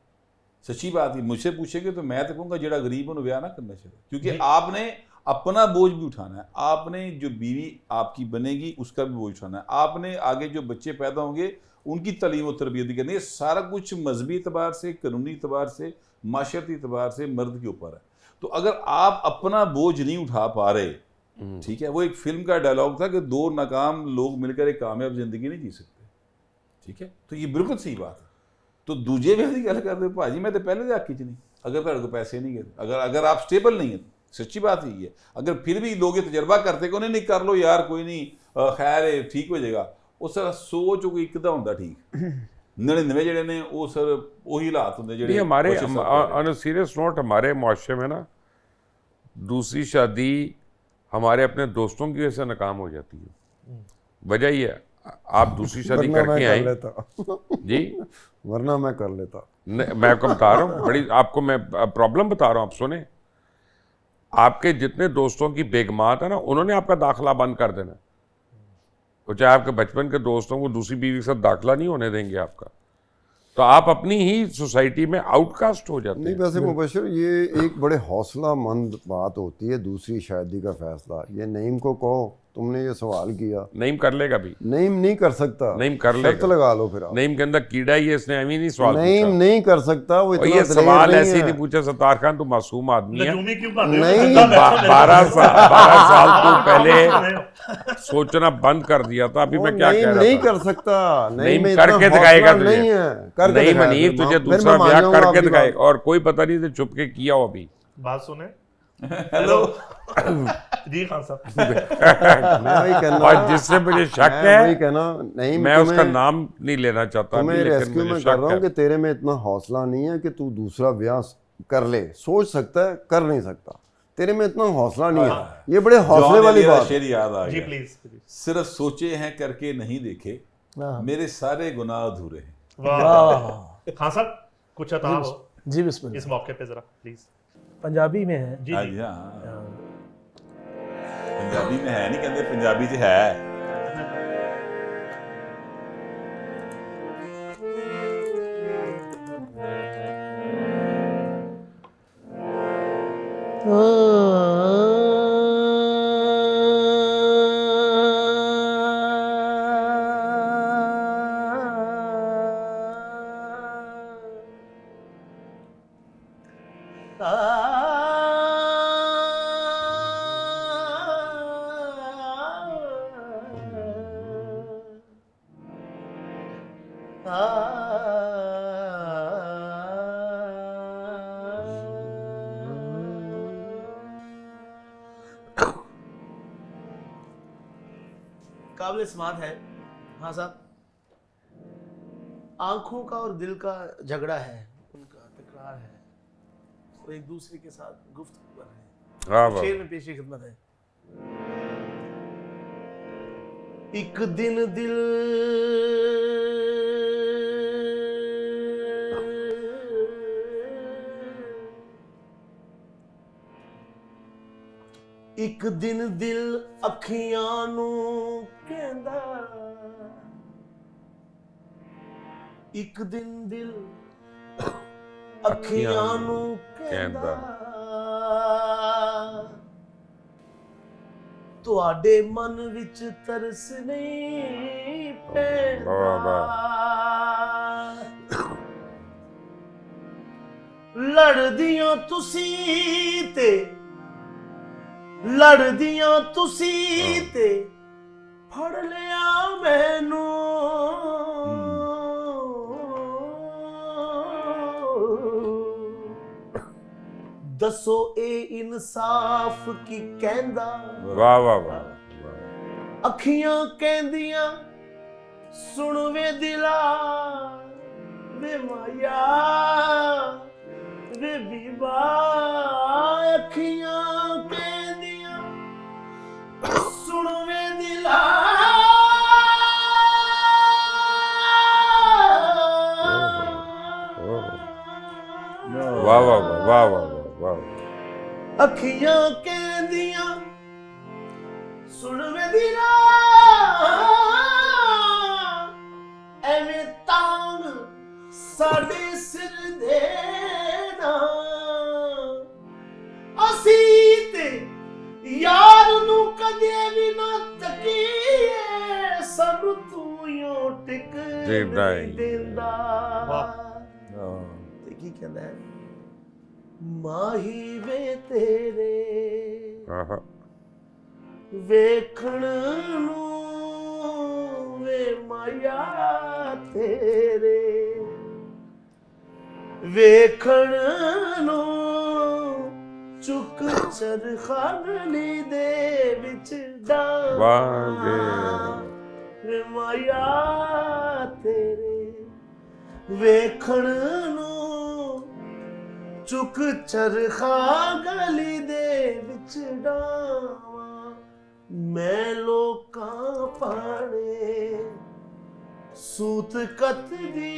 सच्ची बात है, मुझसे पूछेंगे तो मैं तो कहूँगा जेड़ा गरीब उन्हें ब्याह ना करना चाहिए, क्योंकि आपने अपना बोझ भी उठाना है, आपने जो बीवी आपकी बनेगी उसका भी बोझ उठाना है, आपने आगे जो बच्चे पैदा होंगे उनकी तालीम और तरबियत भी करनी है। सारा कुछ मजहबी एतबार से, कानूनी एतबार से, माशरती एतबार से मर्द के ऊपर है। तो अगर आप अपना बोझ नहीं उठा पा रहे, ठीक है, वो एक फिल्म का डायलॉग था कि 2 नाकाम लोग मिलकर एक कामयाब जिंदगी नहीं जी सकते, ठीक है, तो ये बिल्कुल सही बात है। तो दूजे भी ऐसी गल कर दे भाजी मैं तो पहले आखी च नहीं, अगर तेरे को पैसे नहीं गए, अगर आप स्टेबल नहीं है, सच्ची बात यही है। अगर फिर भी लोग तजर्बा करते कि नहीं कर लो यार कोई नहीं, खैर है ठीक हो जाएगा, वो सर सोच कोई इकदा होंदा ठीक 99 जेडे ने वो सर वही हालात होंगे जेडे हमारे ऑन अ सीरियस नोट हमारे मुआशरे में ना दूसरी शादी हमारे अपने दोस्तों की वजह से नाकाम हो जाती है। वजह ये है आप दूसरी शादी करके आए जी, वरना मैं कर लेता। मैं आपको बता रहा हूँ बड़ी, आपको मैं प्रॉब्लम बता रहा हूँ, आप सुने। आपके जितने दोस्तों की बेगमात है ना उन्होंने आपका दाखिला बंद कर देना, तो चाहे आपके बचपन के दोस्तों को दूसरी बीवी के साथ दाखिला नहीं होने देंगे आपका, तो आप अपनी ही सोसाइटी में आउटकास्ट हो जाते हैं। नहीं वैसे मुबशर ये एक बड़े हौसला मंद बात होती है दूसरी शादी का फैसला। ये नईम को कहो तुमने ये सवाल किया। नईम कर लेगा भी, नईम नहीं कर सकता, नईम कर शर्त लेगा। लगा लो फिर आप। नईम के अंदर कीड़ा ही है, इसने अभी नहीं सवाल नईम पूछा। नहीं कर सकता, वो और इतना ये दलेर सवाल नहीं ऐसे ही है। नहीं पूछा सत्तार खान, तू मासूम आदमी है। नजूमी क्यों कर रहे हो? नहीं, जिंदा बैठो मेरे 12 साल तो आप पहले कर रहे हो। सोचना बंद कर दिया था, अभी वो मैं क्या कह नईम रहा नहीं था। कर सकता, नईम में इतना करके हौसला दिखाएगा तुझे। नहीं है, करके नहीं दिखाएगा मनीर, फिर। तुझे फिर मैं दूसरा मान ब्याह जाऊंगा करके आपकी दिखाए, बात। और कोई पता नहीं चुप के किया हो अभी। बात सुने। हेलो। जी खान साहब, मैं वही कहना, और जिससे मुझे शक मैं वही है, कहना, नहीं मैं उसका नाम नहीं लेना चाहता, तुम्हें लेकिन रेस्क्यू मुझे में कर शक रहा हूँ कि है। तेरे में इतना हौसला नहीं है कि तू दूसरा ब्याह कर ले। सोच सकता है, कर नहीं सकता, तेरे में इतना हौसला नहीं है। ये बड़े हौसले जॉन वाली एलिया बात शेर है। याद आ जी गया। प्लीज। सिर्फ सोचे हैं करके नहीं देखे, हाँ। मेरे सारे गुनाह अधूरे हैं। वाह खान साहब, कुछ अता हो जी बिस्मिल्लाह। इस मौके पे जरा प्लीज। पंजाबी में है। जी हाँ जी। जी, हाँ। पंजाबी में है नहीं कहते, पंजाबी च है। काबिल समात है। हाँ साहब, आंखों का और दिल का झगड़ा है, उनका तकरार है, और एक दूसरे के साथ गुफ्तगू कर रहे हैं। हाँ वाह। शेर में पेशी खिदमत है। एक दिन दिल ਇੱਕ ਦਿਨ ਦਿਲ ਅੱਖੀਆਂ ਨੂੰ ਕਹਿੰਦਾ, ਇੱਕ ਦਿਨ ਦਿਲ ਅੱਖੀਆਂ ਨੂੰ ਕਹਿੰਦਾ, ਤੁਹਾਡੇ ਮਨ ਵਿੱਚ ਤਰਸ ਨਹੀਂ ਪੈਂਦਾ। ਲੜਦੀਆਂ ਤੁਸੀਂ ਤੇ ਲੜਦੀਆਂ ਤੁਸੀਂ ਤੇ ਫੜ ਲਿਆ ਮੈਨੂੰ, ਦੱਸੋ ਇਹ ਇਨਸਾਫ ਕੀ ਕਹਿੰਦਾ। ਵਾਹ ਵਾਹ ਵਾਹ। ਅੱਖੀਆਂ ਕਹਿੰਦੀਆਂ ਸੁਣ ਵੇ ਦਿਲਾ ਵੇ ਮਾਇਆ ਵੇ ਬੀਬਾ, ਅੱਖੀਆਂ ਕਹਿੰਦੀਆਂ ਸੁਣ ਵੇ ਦਿਲਾ ਵਾਹ ਵਾਹ ਵਾਹ ਵਾਹ ਵਾਹ। ਅੱਖੀਆਂ ਕਹਿੰਦੀਆਂ ਸੁਣ ਵੇ ਦਿਲਾ, ਐਵੇਂ ਤਾਂਗ ਸਾਡੇ ਸਿਰ ਦੇ ਨਾ, ਅਸੀਂ ਤੇ ਯਾਰ ਨੂੰ ਕਦੇ ਵੀ ਨਾ ਤਕੀਏ, ਸਾਨੂੰ ਤੂੰ ਯੋ ਟਿਕ ਨਹੀਂ ਦਿੰਦਾ। ਤੇ ਕੀ ਕਹਿੰਦਾ ਹੈ, ਮਾਹੀ ਵੇ ਤੇਰੇ ਵੇਖਣ ਨੂੰ ਵੇ ਮਾਇਆ ਤੇਰੇ ਵੇਖਣ ਨੂੰ ਚੁੱਕ ਚਰਖਾਨੀ ਦੇ ਵਿੱਚ ਡਾਵਾਂਗੇ ਵੇ ਮਾਇਆ ਤੇਰੇ ਵੇਖਣ ਨੂੰ ਚੁੱਕ ਚਰਖਾ ਗਲੀ ਦੇ ਵਿੱਚ ਡਾਵਾਂ। ਮੈਂ ਲੋਕਾਂ ਪਾਣੇ ਸੂਤ ਕੱਤਦੀ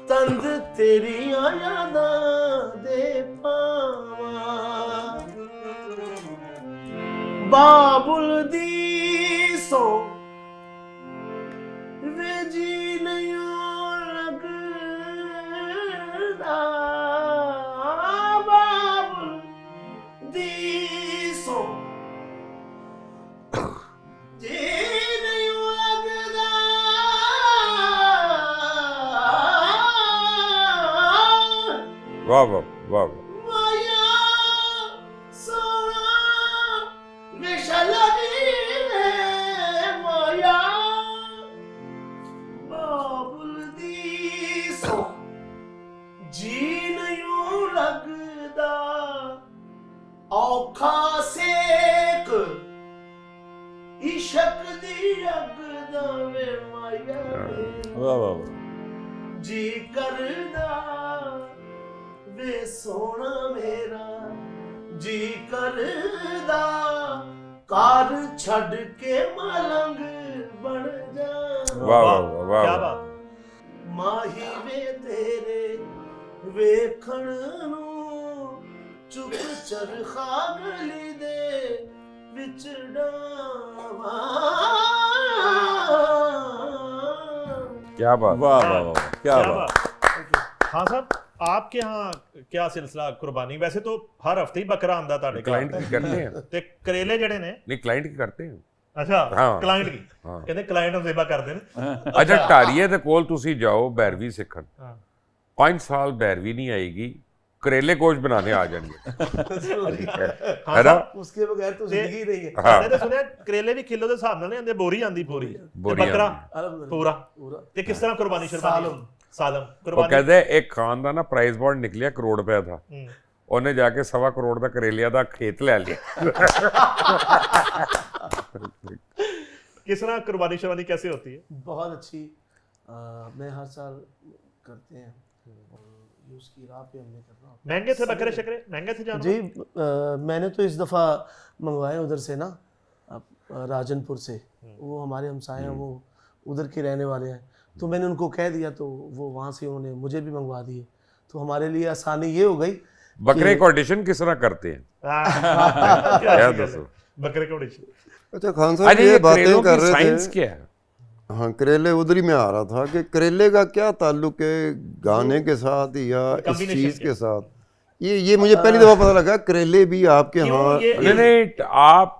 ਤੰਦ ਤੇਰੀਆਂ ਯਾਦਾਂ ਦੇ ਪਾਵਾਂ। ਬਾਬੁਲ ਦੀ ਸੋ ਵੇ ਜੀ ਨਹੀਂ ਲੱਗਦਾ, ਬਾਬੁਲ ਦੀ ਸੋ वाह वाह वाह वाह। माया सोना विशलनी ने माया बाबुल दी सो जी नहीं लगदा औखा सेक इशक दी अग दवे माया वाह वाह वाह। जी करदा वे सोना मेरा जी करदा कार छड़ के मलंग बन जा वाह वाह वाह वाह क्या वाह। बात। माही वे तेरे वेखण नू चुप चरखा गली दे विच डावां क्या बात। वाह वाह वाह, क्या क्या बात। बात। हाँ साहब, आपके यहाँ क्या सिलसिला कुर्बानी? वैसे तो हर हफ्ते ही बकरा आंदा ਤੁਹਾਡੇ क्लाइंट की करते हैं ਤੇ ਕਰੇਲੇ ਜਿਹੜੇ ਨੇ नहीं क्लाइंट की करते हैं ਅੱਛਾ ਹਾਂ। ਕਲਾਇੰਟ ਕੀ ਹਾਂ। ਕਹਿੰਦੇ ਕਲਾਇੰਟ ਨੂੰ ਸੇਵਾ ਕਰਦੇ ਨੇ अच्छा ਢਾਰੀਏ ਦੇ ਕੋਲ ਤੁਸੀਂ ਜਾਓ ਬੈਰਵੀ ਸਿੱਖਣ ਹਾਂ 5 ਸਾਲ ਬੈਰਵੀ ਨਹੀਂ ਆਏਗੀ ਕਰੇਲੇ ਗੋਸ਼ਤ ਬਣਾਣੇ ਆ ਜਾਣਗੇ ਹਾਂ ਹੈ ਨਾ उसके बगैर तो जिंदगी नहीं है ਸਾਡੇ ਤੇ ਸੁਣਿਆ ਕਰੇਲੇ ਵੀ ਕਿਲੋ ਦੇ ਹਿਸਾਬ ਨਾਲ ਨਹੀਂ ਆਉਂਦੇ, ਬੋਰੀ ਆਂਦੀ ਪੂਰੀ ਤੇ ਬੋਰੀ ਬੱਕਰਾ अल्हम्दुलिल्लाह ਪੂਰਾ पूरा ਤੇ ਕਿਸ ਤਰ੍ਹਾਂ ਕੁਰਬਾਨੀ ਸ਼ੁਰਬਾਨੀ ਸਾਲਮ ਉਹ ਕੁਰਬਾਨੀ ਕਹਿੰਦੇ ਇੱਕ ਖਾਨ ਦਾ ਨਾ ਪ੍ਰਾਈਜ਼ ਬੌਂਡ ਨਿਕਲਿਆ ਕਰੋੜ ਰੁਪਏ ਦਾ ਹੂੰ। ਉਹਨੇ ਜਾ ਕੇ 1.25 ਕਰੋੜ ਦਾ ਕਰੇਲਿਆਂ ਦਾ ਖੇਤ ਲੈ ਲਿਆ किस तरह कुर्बानी शुरबानी कैसे होती है? बहुत अच्छी मैं हर साल करते हैं और ये उसकी राह पे हमने करना होता महंगे थे बकरे शकरे, महंगे थे है। जानवर? जी मैंने तो इस दफ़ा मंगवाए उधर से ना राजनपुर से, वो हमारे हमसाए हैं, वो उधर के रहने वाले हैं, तो मैंने उनको कह दिया तो वो वहाँ से उन्होंने मुझे भी मंगवा दिए, तो हमारे लिए आसानी ये हो गई। बकरे को ऑडिशन किस तरह करते हैं क्या दसो बकरे का ऑडिशन? अच्छा खान साहब अरे ये ये बातें करेलों कर की रहे साइंस थे। क्या है? हाँ करेले उधर ही में आ रहा था कि करेले का क्या ताल्लुक है गाने के साथ या इस combination चीज क्या? के साथ? ये मुझे पहली दफा पता लगा करेले भी आपके क्यों यहाँ ये- नहीं आप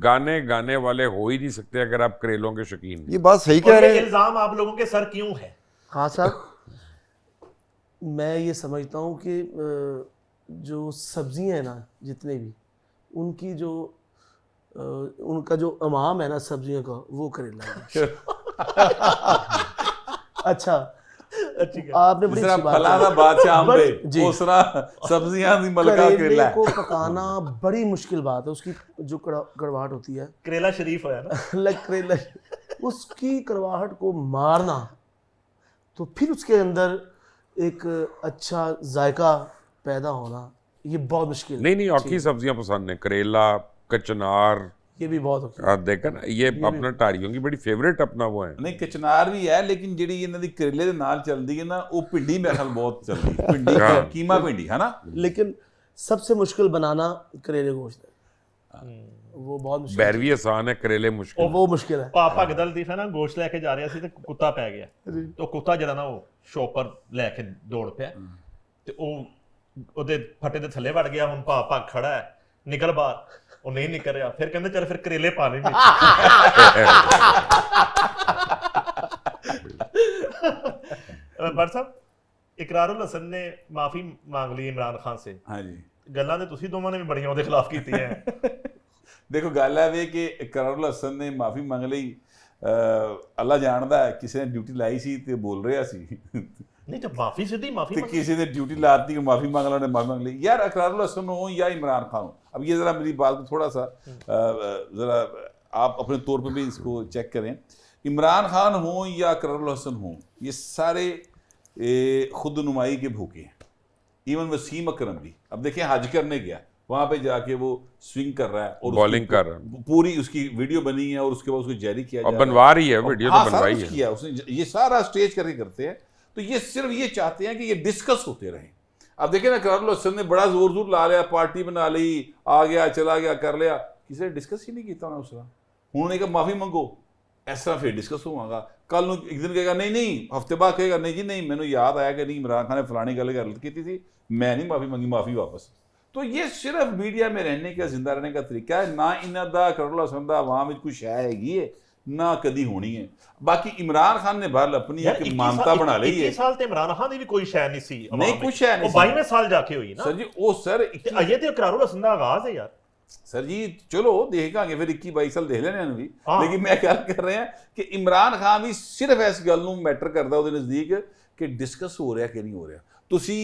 गाने गाने वाले हो ही नहीं सकते अगर आप करेलों के शौकीन नहीं। ये बात सही कह और रहे ये हैं। इल्जाम आप लोगों के सर क्यों है? हाँ साहब, मैं ये समझता हूँ कि जो सब्जियां हैं ना जितने भी उनकी जो उनका जो अमाम है ना सब्जियों का वो करेला है। अच्छा ठीक है। आपने बड़ी जिस तरह अच्छी बात फला कही। दा बादशाह अंब बट- पे जी। उस तरह सब्जियां दी मलका करेले करेला है। को पकाना बड़ी मुश्किल बात है, उसकी जो कड़वाहट होती है करेला शरीफ होया ना, लाइक करेला, उसकी कड़वाहट को मारना तो फिर उसके अंदर एक अच्छा जायका पैदा होना ये बहुत मुश्किल है। नहीं औखी सब्जियां पसंद है करेला कचनार ये भी बहुत औखी। आप देखा ना ये अपना टारियों की बड़ी फेवरेट अपना वो है नहीं कचनार भी है लेकिन ਜਿਹੜੀ ਇਹਨਾਂ ਦੀ ਕਰੇਲੇ ਦੇ ਨਾਲ ਚੱਲਦੀ ਹੈ ਨਾ ਉਹ ਭਿੰਡੀ ਮੇਰੇ ਖਿਆਲ ਬਹੁਤ ਚੱਲਦੀ ਹੈ ਭਿੰਡੀ हाँ। ਕੀਮਾ ਭਿੰਡੀ है ना। लेकिन सबसे मुश्किल बनाना करेले गोश्त है, वो बहुत मुश्किल बैरवी आसान है करेले मुश्किल वो मुश्किल है। ਭਗਤ ਲਤੀਫ ਹੈ ਨਾ ਗੋਸ਼ਤ ਲੈ ਕੇ ਜਾ ਰਿਹਾ ਸੀ ਤੇ ਕੁੱਤਾ ਪੈ ਗਿਆ ਤੇ ਉਹ ਕੁੱਤਾ ਜਿਹੜਾ ਨਾ ਉਹ ਸ਼ੋਪਰ ਲੈ ਕੇ ਦੌੜ ਪਿਆ ਤੇ ਉਹ ਉਹਦੇ ਫੱਟੇ ਦੇ ਥੱਲੇ ਵੜ ਗਿਆ। ਹੁਣ ਭਗ ਖੜਾ ਹੈ, ਨਿਕਲ ਬਾਹਰ, ਉਹ ਨਹੀਂ ਨਿਕਲ ਰਿਹਾ। ਫਿਰ ਕਹਿੰਦੇ ਚੱਲ ਫਿਰ ਕਰੇਲੇ ਪਾ ਲੈ ਵਿੱਚ। ਬਟ ਸਾਹਿਬ ਇਕਰਾਰੁਲ ਹਸਨ ਨੇ ਮਾਫੀ ਮੰਗ ਲਈ ਇਮਰਾਨ ਖਾਨ ਸੇ, हाँ जी ਗੱਲਾਂ ਤੇ ਤੁਸੀਂ ਦੋਵਾਂ ਨੇ ਵੀ ਬੜੀਆਂ ਉਹਦੇ ਖਿਲਾਫ ਕੀਤੀਆਂ। ਦੇਖੋ ਗੱਲ ਹੈ ਵੇ ਕਿ ਇਕਰਾਰੁਲ ਹਸਨ ਨੇ ਮਾਫੀ ਮੰਗ ਲਈ। ਅੱਲਾ ਜਾਣਦਾ ਕਿਸੇ ਨੇ ਡਿਊਟੀ ਲਾਈ ਸੀ ਤੇ ਬੋਲ ਰਿਹਾ ਸੀ ਨਹੀਂ ਤਾਂ ਮਾਫੀ ਸਿੱਧੀ ਮਾਫੀ तो किसी ने ड्यूटी लाती कि माफी मांग लो ने माफी मांग ली। यार इकरारुल हसन हो या इमरान खान हो, अब ये ज़रा मेरी बात को थोड़ा सा ज़रा आप अपने तौर पे भी इसको चेक करें। इमरान खान हो या इकरारुल हसन हो, ये सारे खुद नुमाई के भूखे हैं। इवन वसीम अकरम भी, अब देखें हज करने गया, वहाँ पे जाके वो स्विंग कर रहा है और बॉलिंग कर रहा है, पूरी उसकी वीडियो बनी है और उसके बाद उसको जारी किया और जा रहा है। बनवा रही है वीडियो तो हाँ, सारा बनवाई कुछ है। किया उसने, ये सारा स्टेज करके करते हैं। तो ये सिर्फ ये चाहते हैं कि ये डिस्कस होते रहें। अब देखिए ना इकरारुल हसन ने बड़ा जोर जोर ला लिया, पार्टी बना ली, आ गया चला गया कर लिया, किसी ने डिस्कस ही नहीं किया उन्होंने। उसका उन्होंने कहा माफी मंगो, इस तरह फिर डिस्कस होगा। कल एक दिन कहेगा नहीं नहीं, हफ्ते बाद कहेगा नहीं जी नहीं, मैंने याद आया कि नहीं इमरान खान ने फलानी गल गलत की थी, मैं नहीं माफी मंगी, माफी वापस। तो ये सिर्फ मीडिया में रहने का, जिंदा रहने का तरीका है। ना इन्हों का इकरारुल हसन का आवाम में कुछ है हैगी है ना कदी होनी है। बाकी इमरान खान ने बहरहाल अपनी एक मानता बना ली है। 21 साल ते इमरान खान दी भी कोई शय नहीं सी, नहीं कुछ है नहीं, 22वें साल जाके हुई ना सर जी। ओ सर ये तो इकरारुल हसन दा आगाज है यार सर जी, चलो देखांगे फिर 21-22 साल देख लेने भी। हाँ। लेकिन मैं गल कर रहे हैं कि इमरान खान भी सिर्फ इस गल नूं मैटर करदा ਉਹਦੇ ਨਜ਼ਦੀਕ ਕਿ ਡਿਸਕਸ ਹੋ ਰਿਹਾ ਕਿ ਨਹੀਂ ਹੋ ਰਿਹਾ। ਤੁਸੀਂ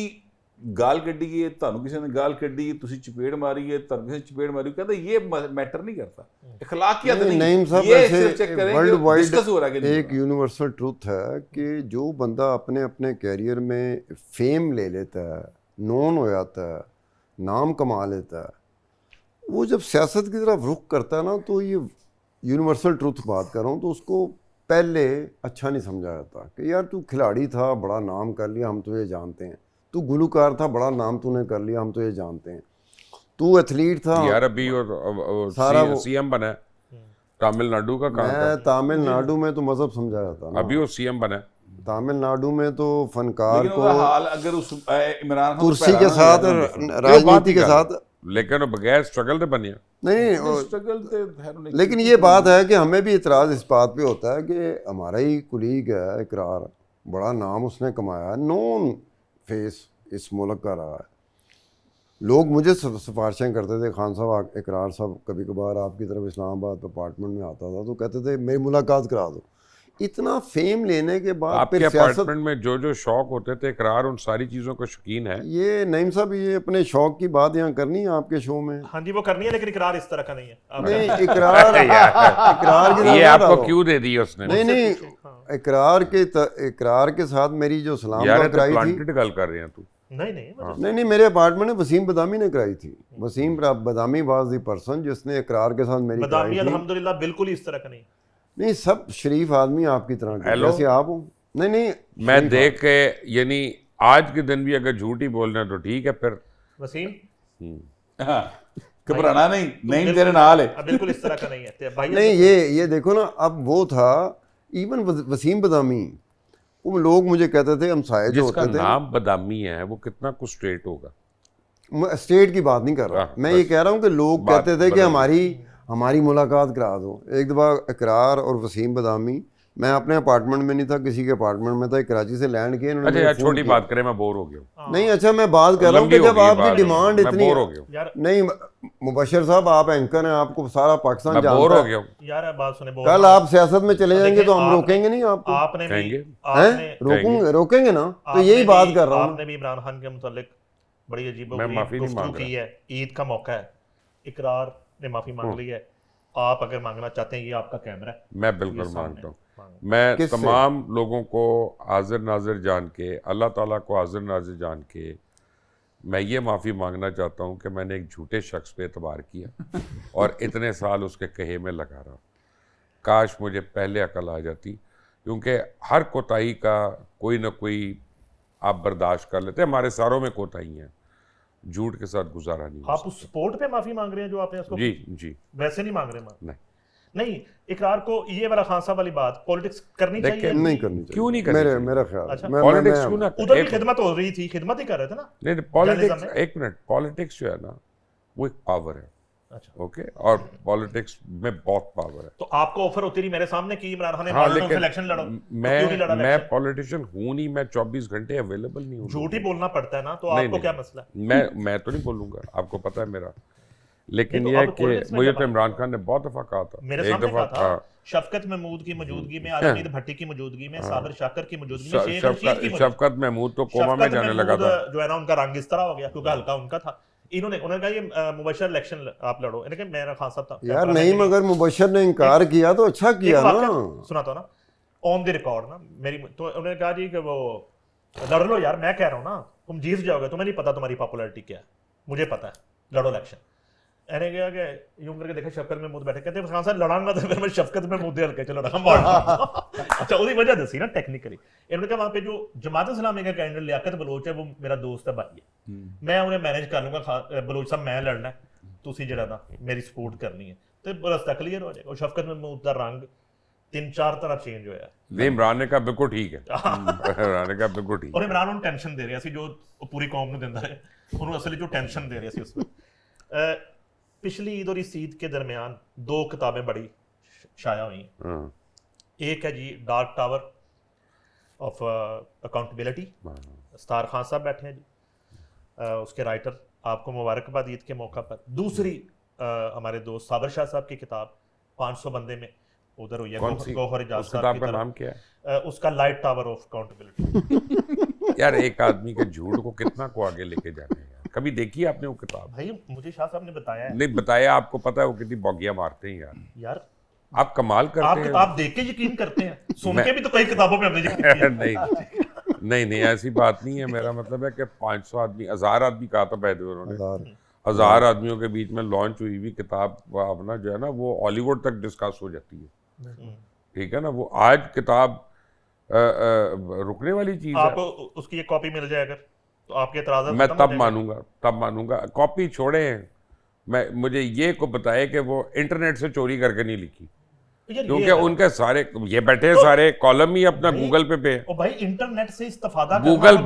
ਗਾਲ ਕੱਢੀਏ, ਤੁਹਾਨੂੰ ਕਿਸੇ ਨੇ ਗਾਲ ਕੱਢੀ, ਤੁਸੀਂ ਚਪੇੜ ਮਾਰੀਏ, ਤੁਹਾਨੂੰ ਕਿਸੇ ਨੇ ਚਪੇੜ ਮਾਰੀ, ਕਹਿੰਦਾ ਇਹ मैटर नहीं करता, इखलाकियत नहीं। नईम साहब ये वैसे सिर्फ चेक करें कि वर्ल्ड वाइड डिस्कस हो रहा है कि नहीं एक यूनिवर्सल ट्रूथ है कि जो बंदा अपने अपने कैरियर में फेम ले लेता है, नोन हो जाता है, नाम कमा लेता है, वो जब सियासत की तरफ रुख करता है ना, तो ये यूनिवर्सल ट्रूथ बात कर रहा हूँ, तो उसको पहले अच्छा नहीं समझा जाता कि यार तू खिलाड़ी था, बड़ा नाम कर लिया, हम तुझे जानते हैं, तू गुलूकार था, बड़ा नाम तूने कर लिया, हम तुझे जानते हैं, तू एथलीट था यार अभी सारा सीएम बना है तमिलनाडु का काम मैं तमिलनाडु में तो मजहब समझा जाता ना, अभी वो सीएम बना है तमिलनाडु में तो फनकार लेकिन को उसका हाल अगर उस इमरान खान कुर्सी के साथ राजनीति के साथ लेकिन वो बगैर स्ट्रगल तो बनिया नहीं, स्ट्रगल तो लेकिन ये बात है कि हमें भी इतराज़ इस बात पे होता है कि हमारा ही कुलीग है इकरार, बड़ा नाम उसने कमाया है, नॉन फेस इस मुल्क का रहा है। लोग मुझे सिफारिशें करते थे, खान साहब इकरार साहब कभी कभार आपकी तरफ इस्लामाबाद अपार्टमेंट में आता था तो कहते थे मेरी मुलाकात करा दो। इतना फेम लेने के बाद आपके अपार्टमेंट में जो जो शौक होते थे, इकरार उन सारी चीज़ों का शौकीन है। ये नईम साहब ये अपने शौक की बात यहाँ करनी है आपके शो में? हाँ जी वो करनी है, लेकिन इकरार इस तरह का नहीं है। नहीं इकरार की ये तरह आपको डालो। क्यों दे दी उसने? नहीं इकरार के साथ मेरी जो सलाम यार दुआ कराई थी, प्लांटेड गल कर रहे हैं तू। नहीं मेरे अपार्टमेंट में वसीम बदामी ने कराई थी। वसीम बदामी वाज द पर्सन जिसने इकरार के साथ मेरी कराई थी। अल्हम्दुलिल्लाह बिल्कुल इस तरह का नहीं। नहीं सब शरीफ आदमी आपकी तरह के, जैसे आप हो। नहीं मैं देख के यानी आज के दिन भी अगर झूठ ही बोल रहे हैं तो ठीक है फिर वसीम घबराना नहीं तेरे नाल है, बिल्कुल इस तरह का नहीं है भाई। नहीं ये देखो ना, अब वो था इवन वसीम बदामी, वो लोग मुझे कहते थे हमसाये जो जिसका होते थे, नाम बदामी है वो कितना कुछ स्ट्रेट होगा। स्टेट की बात नहीं कर रहा मैं, ये कह रहा हूँ कि लोग बात कहते थे कि बदल हमारी मुलाकात करा दो। एक दफ़ा इकरार और वसीम बदामी, मैं अपने अपार्टमेंट में नहीं था, किसी के अपार्टमेंट में था, कराची से लैंड किए अच्छा यार छोटी बात करें, मैं बोर हो गया। नहीं अच्छा मैं बात कर रहा हूँ कि जब आपकी डिमांड इतनी, बोर हो गया नहीं मुबशर साहब आप एंकर हैं, आपको सारा पाकिस्तान जानता है, बोर हो गया यार। बात सुने, कल आप सियासत में चले जाएंगे तो हम रोकेंगे नहीं आपको, आपने भी रोकेंगे ना, तो यही बात कर रहा हूँ। आपने भी इमरान खान के मुतालिक बड़ी अजीब गुफ्तगू की है, ईद का मौका है, इकरार ने माफी मांग ली है, आप अगर मांगना चाहते हैं ये आपका कैमरा है। मैं बिल्कुल मांगता हूँ। मैं तमाम लोगों को हाजिर नाजिर जान के, अल्लाह ताला को हाजिर नाजिर जान के मैं ये माफ़ी मांगना चाहता हूँ कि मैंने एक झूठे शख्स पे एतबार किया और इतने साल उसके कहे में लगा रहा। काश मुझे पहले अकल आ जाती, क्योंकि हर कोताही का कोई ना कोई आप बर्दाश्त कर लेते हैं। हमारे सारों में कोताही हैं, झूठ के साथ गुजारा नहीं। आप उस स्पोर्ट पे माफी मांग रहे हैं जो आपने उसको, जी वैसे नहीं मांग रहे। नहीं इकरार को ये वाला खान साहब वाली बात पॉलिटिक्स करनी चाहिए, नहीं करनी चाहिए, क्यों नहीं करनी? मेरा ख्याल अच्छा, पॉलिटिक्स क्यों ना? उधर भी खिदमत हो रही थी, खिदमत ही कर रहे थे ना। नहीं पॉलिटिक्स, एक मिनट, पॉलिटिक्स जो है ना वो एक पावर है। अच्छा ओके, और पॉलिटिक्स में बहुत पावर है। तो आपको ऑफर होती रही मेरे सामने कि इमरान खान ने हाँ, लेकिन इलेक्शन लड़ो, मैं पॉलिटिशियन हूँ नहीं, मैं 24 घंटे अवेलेबल नहीं हूँ। झूठ ही बोलना पड़ता है ना, तो आपको क्या मसला है? मैं तो नहीं बोलूंगा, आपको पता है मेरा, लेकिन यह कि मुझे तो इमरान खान ने बहुत दफा कहा था, एक दफा शफकत महमूद की मौजूदगी में, आलमीद भट्टी की मौजूदगी में, साबिर शाकर की मौजूदगी में, शफकत महमूद तो कोमा में जाने लगा था, जो है ना उनका रंग इस तरह हो गया क्योंकि हल्का उनका था। उन्होंने कहा ये मुबशर इलेक्शन आप लड़ो, इन्होंने कहा मेरा खान साहब था यार नहीं, मगर मुबशर ने इनकार किया तो अच्छा किया ना, सुना तो ना ऑन द रिकॉर्ड ना मेरी, तो उन्होंने कहा जी कि वो लड़ लो यार, मैं कह रहा हूँ ना तुम जीत जाओगे, तुम्हें नहीं पता तुम्हारी पॉपुलैरिटी क्या है, मुझे पता है, लड़ो इलेक्शन। मैंने कहा कि यूं करके देखा शफकत महमूद बैठे, कहते खान साहब लड़ांगा तो फिर मैं शफकत महमूद हल्के चलो अच्छा उसकी वजह दसी ना टेक्निकली। इन्होंने कहा वहां पे जो जमात इस्लामी का कैंडिडेट लियाकत बलोच है वो मेरा दोस्त है, भाई है, मैं उन्हें मैनेज कर लूंगा, बलोच साहब मैं लड़ना है, तुसी जरा ना मेरी सपोर्ट करनी है, तो रास्ता क्लियर हो जाएगा। और शफकत महमूद का रंग 3-4 तरह चेंज होया है। इमरान ने कहा बिल्कुल ठीक है, इमरान ने कहा बिल्कुल ठीक। और इमरान उन टेंशन दे रहा सी जो पूरी कौम ਨੂੰ ਦਿੰਦਾ ਹੈ, ਉਹਨੂੰ ਅਸਲੀ ਜੋ ਟੈਨਸ਼ਨ ਦੇ ਰਿਹਾ ਸੀ ਉਸ ਵਿੱਚ। पिछली ईद और इस ईद के दरमियान 2 किताबें बड़ी शाया हुई हैं। हाँ, एक है जी dark tower of accountability, star Khan साहब बैठे हैं जी, उसके राइटर, आपको मुबारकबाद ईद के मौका पर। दूसरी हमारे दोस्त साबर शाह साहब की किताब 500 बंदे में उधर हुई है, कौन सी? गौहर इजाज उस साहब किताब की का तरफ। नाम क्या है? उसका लाइट टावर ऑफ अकाउंटेबिलिटी। यार एक आदमी के झूठ को कितना को आगे लेके जाना है यार। कभी देखी है आपने वो किताब? भाई मुझे शाह साहब ने बताया है नहीं बताया, आपको पता है वो कितनी बौगियां मारते हैं यार। यार, आप कमाल करते आप हैं। किताब देख के यकीन करते हैं, सुन के भी तो कई किताबों पे हमने यकीन किया। नहीं ऐसी बात नहीं है। मेरा मतलब है कि 500 आदमी, 1000 आदमी कहा था पहले उन्होंने, 1000 आदमियों के बीच में लॉन्च हुई हुई किताब अपना जो है ना वो हॉलीवुड तक डिस्कस हो जाती है, ठीक है ना। वो आज किताब रुकने वाली चीज है। आपको उसकी एक कॉपी मिल जाए अगर, तो आपके एतराज़ मैं तब मानूंगा। कॉपी छोड़े, मुझे ये को बताए कि वो इंटरनेट से चोरी करके नहीं लिखी, क्योंकि उनके सारे ये बैठे सारे कॉलम ही अपना गूगल पे ओ भाई इंटरनेट से इस्तेफादा गूगल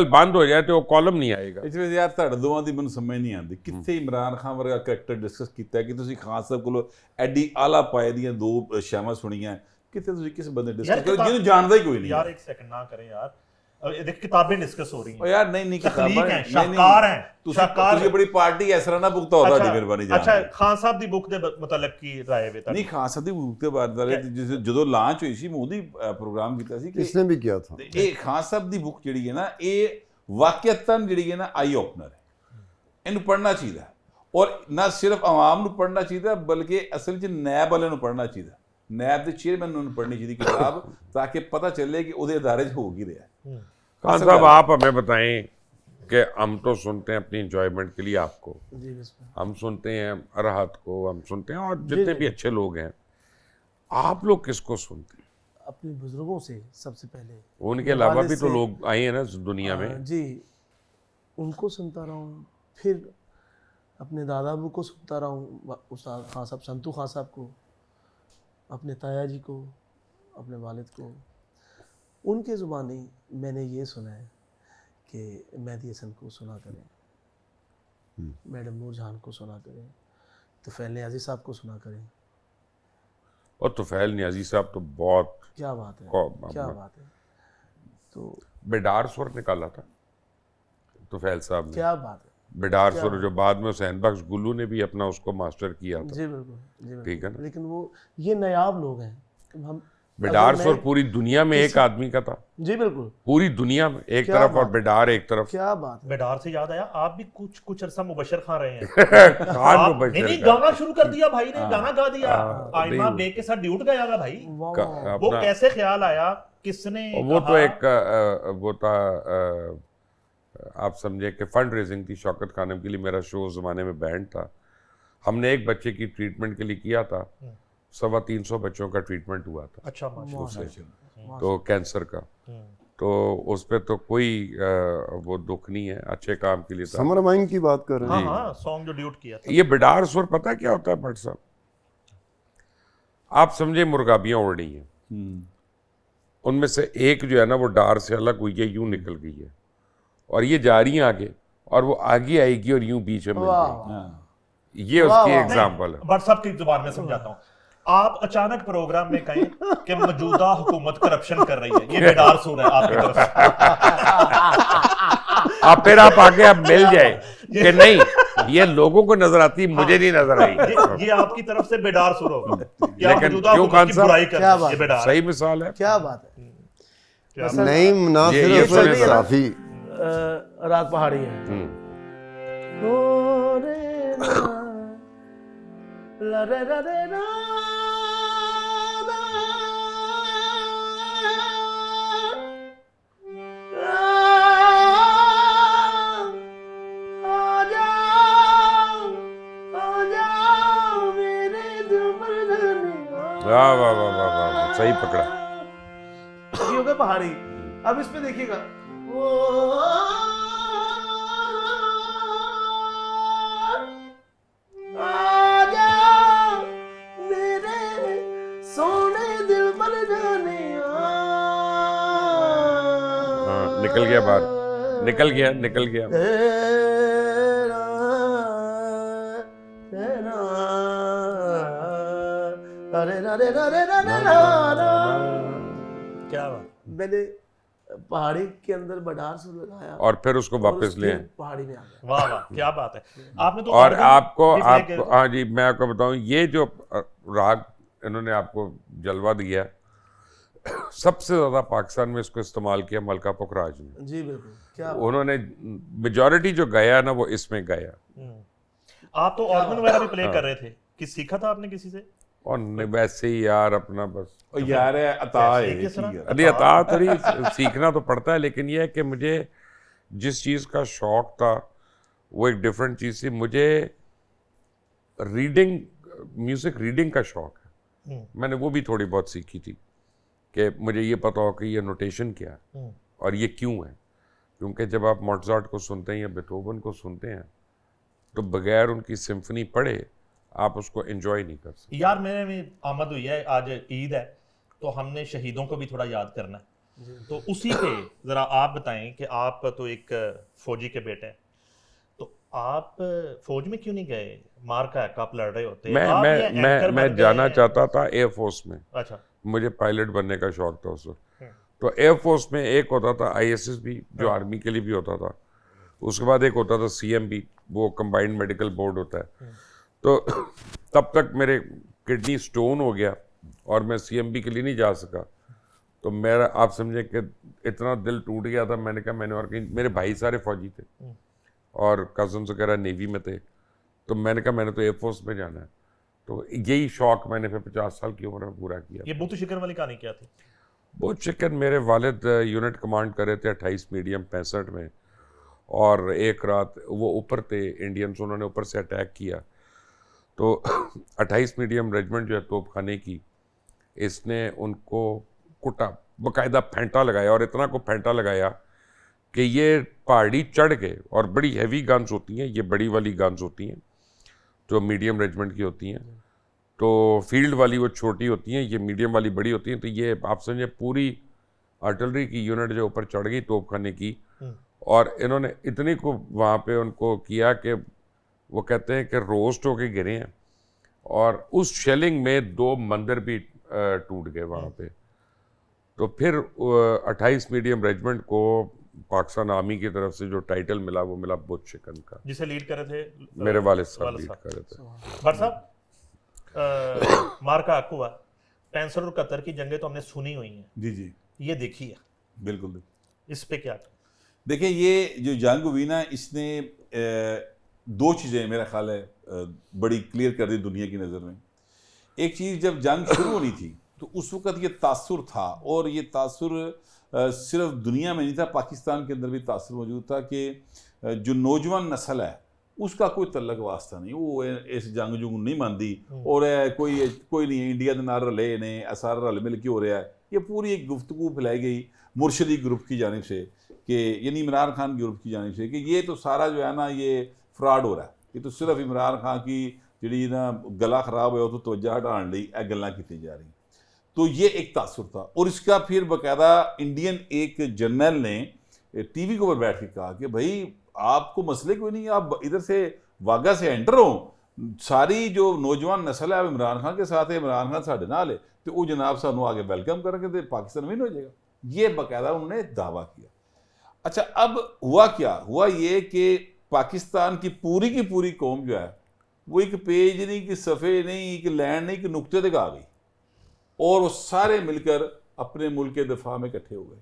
बंद हो जाए तो वो कॉलम नहीं आएगा। ਇਸ ਵਿੱਚ ਯਾਰ ਤੁਹਾਡੇ ਦੋਵਾਂ ਦੀ ਮੈਨੂੰ ਸਮਝ ਨਹੀਂ ਆਉਂਦੀ ਕਿੱਥੇ ਇਮਰਾਨ ਖਾਨ ਵਰਗਾ ਕਰੈਕਟਰ ਡਿਸਕਸ ਕੀਤਾ ਹੈ ਕਿ ਤੁਸੀਂ ਖਾਨ ਸਾਹਿਬ ਕੋਲੋਂ ਐਡੀ ਆਲਾ ਪਾਏ ਦੀਆਂ ਦੋ ਸ਼ਾਵਾਂ ਸੁਣੀਆਂ, ਕਿੱਥੇ ਤੁਸੀਂ ਕਿਸ ਬੰਦੇ ਡਿਸਕਸ ਕਰੋ ਜਿਹਨੂੰ ਜਾਣਦਾ ਹੀ ਕੋਈ ਨਹੀਂ। यार एक सेकंड ना करें यार, देख किताबें डिस्कस हो रही हैं। ओ यार नहीं तख्लीक हैं, शाहकार हैं, शाहकार ਤੁਸੀਂ ਬੜੀ ਪਾਰਟੀ ਇਸ ਤਰ੍ਹਾਂ ਨਾ ਭੁਗਤਾ ਹੋ ਤੁਹਾਡੀ ਮਿਹਰਬਾਨੀ ਜਾਨ। अच्छा खान साहब ਦੀ ਬੁੱਕ ਦੇ ਮੁਤਲਕ ਕੀ ਰਾਏ ਵੇ ਨਹੀਂ ਖਾਨ ਸਾਹਿਬ ਦੀ ਬੁੱਕ ਦੇ ਬਾਰੇ ਜਦੋਂ ਲਾਂਚ ਹੋਈ ਸੀ ਮੈਂ ਉਹਦੀ ਪ੍ਰੋਗਰਾਮ ਕੀਤਾ ਸੀ ਕਿ किसने भी किया था। ਇਹ ਖਾਨ ਸਾਹਿਬ ਦੀ ਬੁੱਕ ਜਿਹੜੀ ਹੈ ਨਾ ਇਹ ਵਾਕਿਅਤਨ ਜਿਹੜੀ ਹੈ ਨਾ ਆਈ ਓਪਨਰ ਹੈ, ਇਹਨੂੰ ਪੜ੍ਹਨਾ ਚਾਹੀਦਾ ਔਰ ਨਾ ਸਿਰਫ ਆਵਾਮ ਨੂੰ ਪੜ੍ਹਨਾ ਚਾਹੀਦਾ ਬਲਕਿ ਅਸਲ 'ਚ ਨੈਬ ਵਾਲਿਆਂ ਨੂੰ ਪੜ੍ਹਨਾ ਚਾਹੀਦਾ। ਨੈਬ ਦੇ ਚੇਅਰਮੈਨ ਨੂੰ ਪੜ੍ਹਨੀ ਚਾਹੀਦੀ ਕਿਤਾਬ ਤਾਂ ਕਿ ਪਤਾ ਚੱਲੇ ਕਿ ਉਹਦੇ ਅਦਾਰੇ 'ਚ ਹੋ ਕੀ ਰਿਹਾ। खान साहब आप हमें बताएं कि हम तो सुनते हैं अपनी इंजॉयमेंट के लिए आपको, हम सुनते हैं अरहत को, हम सुनते हैं और जितने भी अच्छे लोग हैं, आप लोग किसको सुनते हैं? अपने बुजुर्गों से सबसे पहले। उनके अलावा भी तो लोग आए हैं ना इस दुनिया में। जी, उनको सुनता रहा हूँ, फिर अपने दादा अबू को सुनता रहा हूँ, उस्ताद खान साहब, संतू खान साहब को, अपने ताया जी को, अपने वालिद को। उनके ज़ुबानी मैंने ये सुना है कि मेहदी हसन को सुना करें, मैडम नूरजहान को सुना करें, तुफैल नियाज़ी साहब को सुना करें। और तुफैल नियाज़ी साहब तो बहुत क्या बात है, क्या बात है। तो बेडार सुर निकाला था तुफैल साहब ने, क्या बात है, बेडार सुर जो बाद में हुसैन बख्श गुल्लू ने भी अपना उसको मास्टर किया था। जी बिल्कुल, ठीक है ना। लेकिन वो ये नायाब लोग हैं। हम बेडार सुर पूरी दुनिया में एक आदमी का था। जी बिल्कुल, पूरी दुनिया में एक तरफ और बेडार एक तरफ। क्या बात है। बेडार से याद आया, आप भी कुछ अरसा मुबशर खान रहे हैं। खान नहीं गाना शुरू कर दिया भाई ने, गाना गा दिया। आइमा बे के साथ ड्यूट गाया था भाई। वो कैसे ख्याल आया, किसने? वो तो एक वो था, आप समझे कि फंड रेजिंग थी शौकत खानम के लिए। मेरा शो उस जमाने में बैंड था, हमने एक बच्चे की ट्रीटमेंट के लिए किया था, 350 बच्चों का ट्रीटमेंट हुआ था। अच्छा, उससे तो कैंसर का, तो उस पे तो कोई वो दुख नहीं है, अच्छे काम के लिए था। समर वाइन की बात कर रहे हैं। हाँ, सॉन्ग जो ड्यूट किया था। ये बेडार सुर पता क्या होता है भट्ट साहब? आप समझे मुर्गाबियां उड़ रही हैं, उनमें से एक जो है ना वो डार से अलग हुई है, यूं निकल गई है और ये जा रही है आगे, और वो आगे आएगी और यूं बीच में मिल जाएगी। ये उसकी एग्जाम्पल है। भट्ट साहब की जुबान में समझाता हूँ। आप अचानक प्रोग्राम में कहें कि मौजूदा हुकूमत करप्शन कर रही है, ये बेडार सुर है आपकी तरफ से। अब फिर आप आगे अब मिल जाए कि नहीं ये लोगों को नजर आती, मुझे नहीं नजर आई। ये आपकी तरफ से बेडार सुर होगा। लेकिन क्यों खान साहब, ये बेडार सही मिसाल है। क्या बात है। नहीं ना सिर्फ साफी राग पहाड़ी है। ला रे रा रे रा वाह वाह वाह वाह वाह, सही पकड़ा। ये हो गया पहाड़ी। अब इस पे देखिएगा, निकल गया बाहर, निकल गया। ना रे ना रे ना ना ना ना। क्या बात। मैंने पहाड़ी के अंदर बडार से लगाया और फिर उसको वापस ले आए। पहाड़ी में आ गया। वाह वाह क्या बात है। आपने तो और ऑर्गन आपको भी play किया। हाँ जी, मैं आपको बताऊं, ये जो राग इन्होंने आपको जलवा दिया, सबसे ज्यादा पाकिस्तान में इसको इस्तेमाल किया मलका पुखराज ने। जी बिल्कुल, क्या उन्होंने मेजॉरिटी जो गाया ना वो इसमें गाया। आप तो ऑर्गन वगैरह भी प्ले कर रहे थे, कि सीखा था आपने किसी से? और वैसे ही यार अपना बस और यार है अता है किस तरह? ठीक है। अरे अता थोड़ी सीखना तो पड़ता है, लेकिन ये है कि मुझे जिस चीज़ का शौक था वो एक डिफरेंट चीज़ थी। मुझे रीडिंग, म्यूज़िक रीडिंग का शौक है। मैंने वो भी थोड़ी बहुत सीखी थी कि मुझे ये पता हो कि ये नोटेशन क्या है और ये क्यों है। क्योंकि जब आप मोज़ार्ट को सुनते हैं या बेथोवन को सुनते हैं तो बगैर उनकी सिम्फनी पढ़े आप उसको एंजॉय नहीं कर सकते। यार मेरे में आमद हुई है, आज ईद है तो हमने शहीदों को भी थोड़ा याद करना है, तो उसी पे जरा आप बताएं कि आप तो एक फौजी के बेटे हैं, तो आप फौज में क्यों नहीं गए? मार का आप लड़ रहे होते। आप ये एंकर बन मैं गए जाना हैं। चाहता था एयरफोर्स में। अच्छा। मुझे पायलट बनने का शौक था उस वक्त। तो एयरफोर्स में एक होता था ISSB जो आर्मी के लिए भी होता था, उसके बाद एक होता था CMB, वो कंबाइंड मेडिकल बोर्ड होता है। तो तब तक मेरे किडनी स्टोन हो गया और मैं CMB के लिए नहीं जा सका। तो मेरा, आप समझे कि इतना दिल टूट गया था। मैंने कहा मैंने और कहीं, मेरे भाई सारे फौजी थे और कजन्स वगैरह नेवी में थे, तो मैंने कहा मैंने तो एयरफोर्स में जाना है। तो यही शौक मैंने फिर 50 साल की उम्र में पूरा किया। ये बुत शिकन वाली कहानी क्या थी? बहुत चिकन, मेरे वालिद यूनिट कमांड कर रहे थे 28 मीडियम 65 में, और एक रात वो ऊपर थे इंडियंस, उन्होंने ऊपर से अटैक किया। तो 28 मीडियम रेजिमेंट जो है तोपखाने की, इसने उनको कुटा, बाकायदा फेंटा लगाया, और इतना को फेंटा लगाया कि ये पहाड़ी चढ़ गए। और बड़ी हैवी गन्स होती हैं, ये बड़ी वाली गन्स होती हैं जो मीडियम रेजिमेंट की होती हैं। तो फील्ड वाली वो छोटी होती हैं, ये मीडियम वाली बड़ी होती हैं। तो ये आप समझे पूरी आर्टिलरी की यूनिट जो ऊपर चढ़ गई तोपखाने की, और इन्होंने इतनी को वहाँ पे उनको किया कि वो कहते हैं कि रोस्ट होके गिरे हैं। और उस शेलिंग में 2 मंदिर भी टूट गए वहाँ पे। तो फिर 28 मीडियम रेजिमेंट को पाकिस्तान आर्मी की तरफ से जो टाइटल मिला वो मिला बुत शिकन का, जिसे लीड कर रहे थे मेरे वालिद साहब लीड कर रहे थे। भट्ट साहब, मार्का अक्वा 65 और 71 की जंगें तो हमने सुनी हुई हैं, जी जी ये देखी है, बिल्कुल। इस पे क्या? देखिए ये जो जंग हुई ना, इसने 2 चीज़ें मेरा ख्याल है बड़ी क्लियर कर दी दुनिया की नज़र में। एक चीज़, जब जंग शुरू होनी थी तो उस वक़्त ये तासुर था, और ये तासुर सिर्फ दुनिया में नहीं था, पाकिस्तान के अंदर भी तासुर मौजूद था कि जो नौजवान नस्ल है उसका कोई तल्लक वास्ता नहीं, वो इस जंग जुंग नहीं मानती, और कोई नहीं इंडिया के नाल रले ने सारा रल मिल के हो रहा है। ये पूरी एक गुफ्तगू फैलाई गई मुर्शदी ग्रुप की जानिब से, कि यानी इमरान खान ग्रुप की जानिब से, कि ये तो सारा जो है ना ये फ्रॉड हो रहा है, ये तो सिर्फ इमरान खान की जी ना गला खराब हो तो तवज्जो हटाने लई ए गल्लां कीती जा रही। तो ये एक तासुर था। और इसका फिर बाकायदा इंडियन एक जर्नल ने TV के ऊपर बैठ के कहा कि भाई आपको मसले कोई नहीं, आप इधर से वाघा से एंटर हो, सारी जो नौजवान नस्ल है इमरान खान के साथ है, इमरान खान साढ़े नाल है, तो वो जनाब सानू आगे वेलकम करके तो पाकिस्तान विन हो जाएगा। ये बाकायदा उन्होंने दावा किया। अच्छा, अब हुआ क्या? हुआ ये कि पाकिस्तान की पूरी कौम जो है वो एक पेज नहीं, कि सफ़े नहीं, कि लैंड नहीं, कि नुक्ते तक आ गई, और वो सारे मिलकर अपने मुल्क के दफा में इकट्ठे हो गए।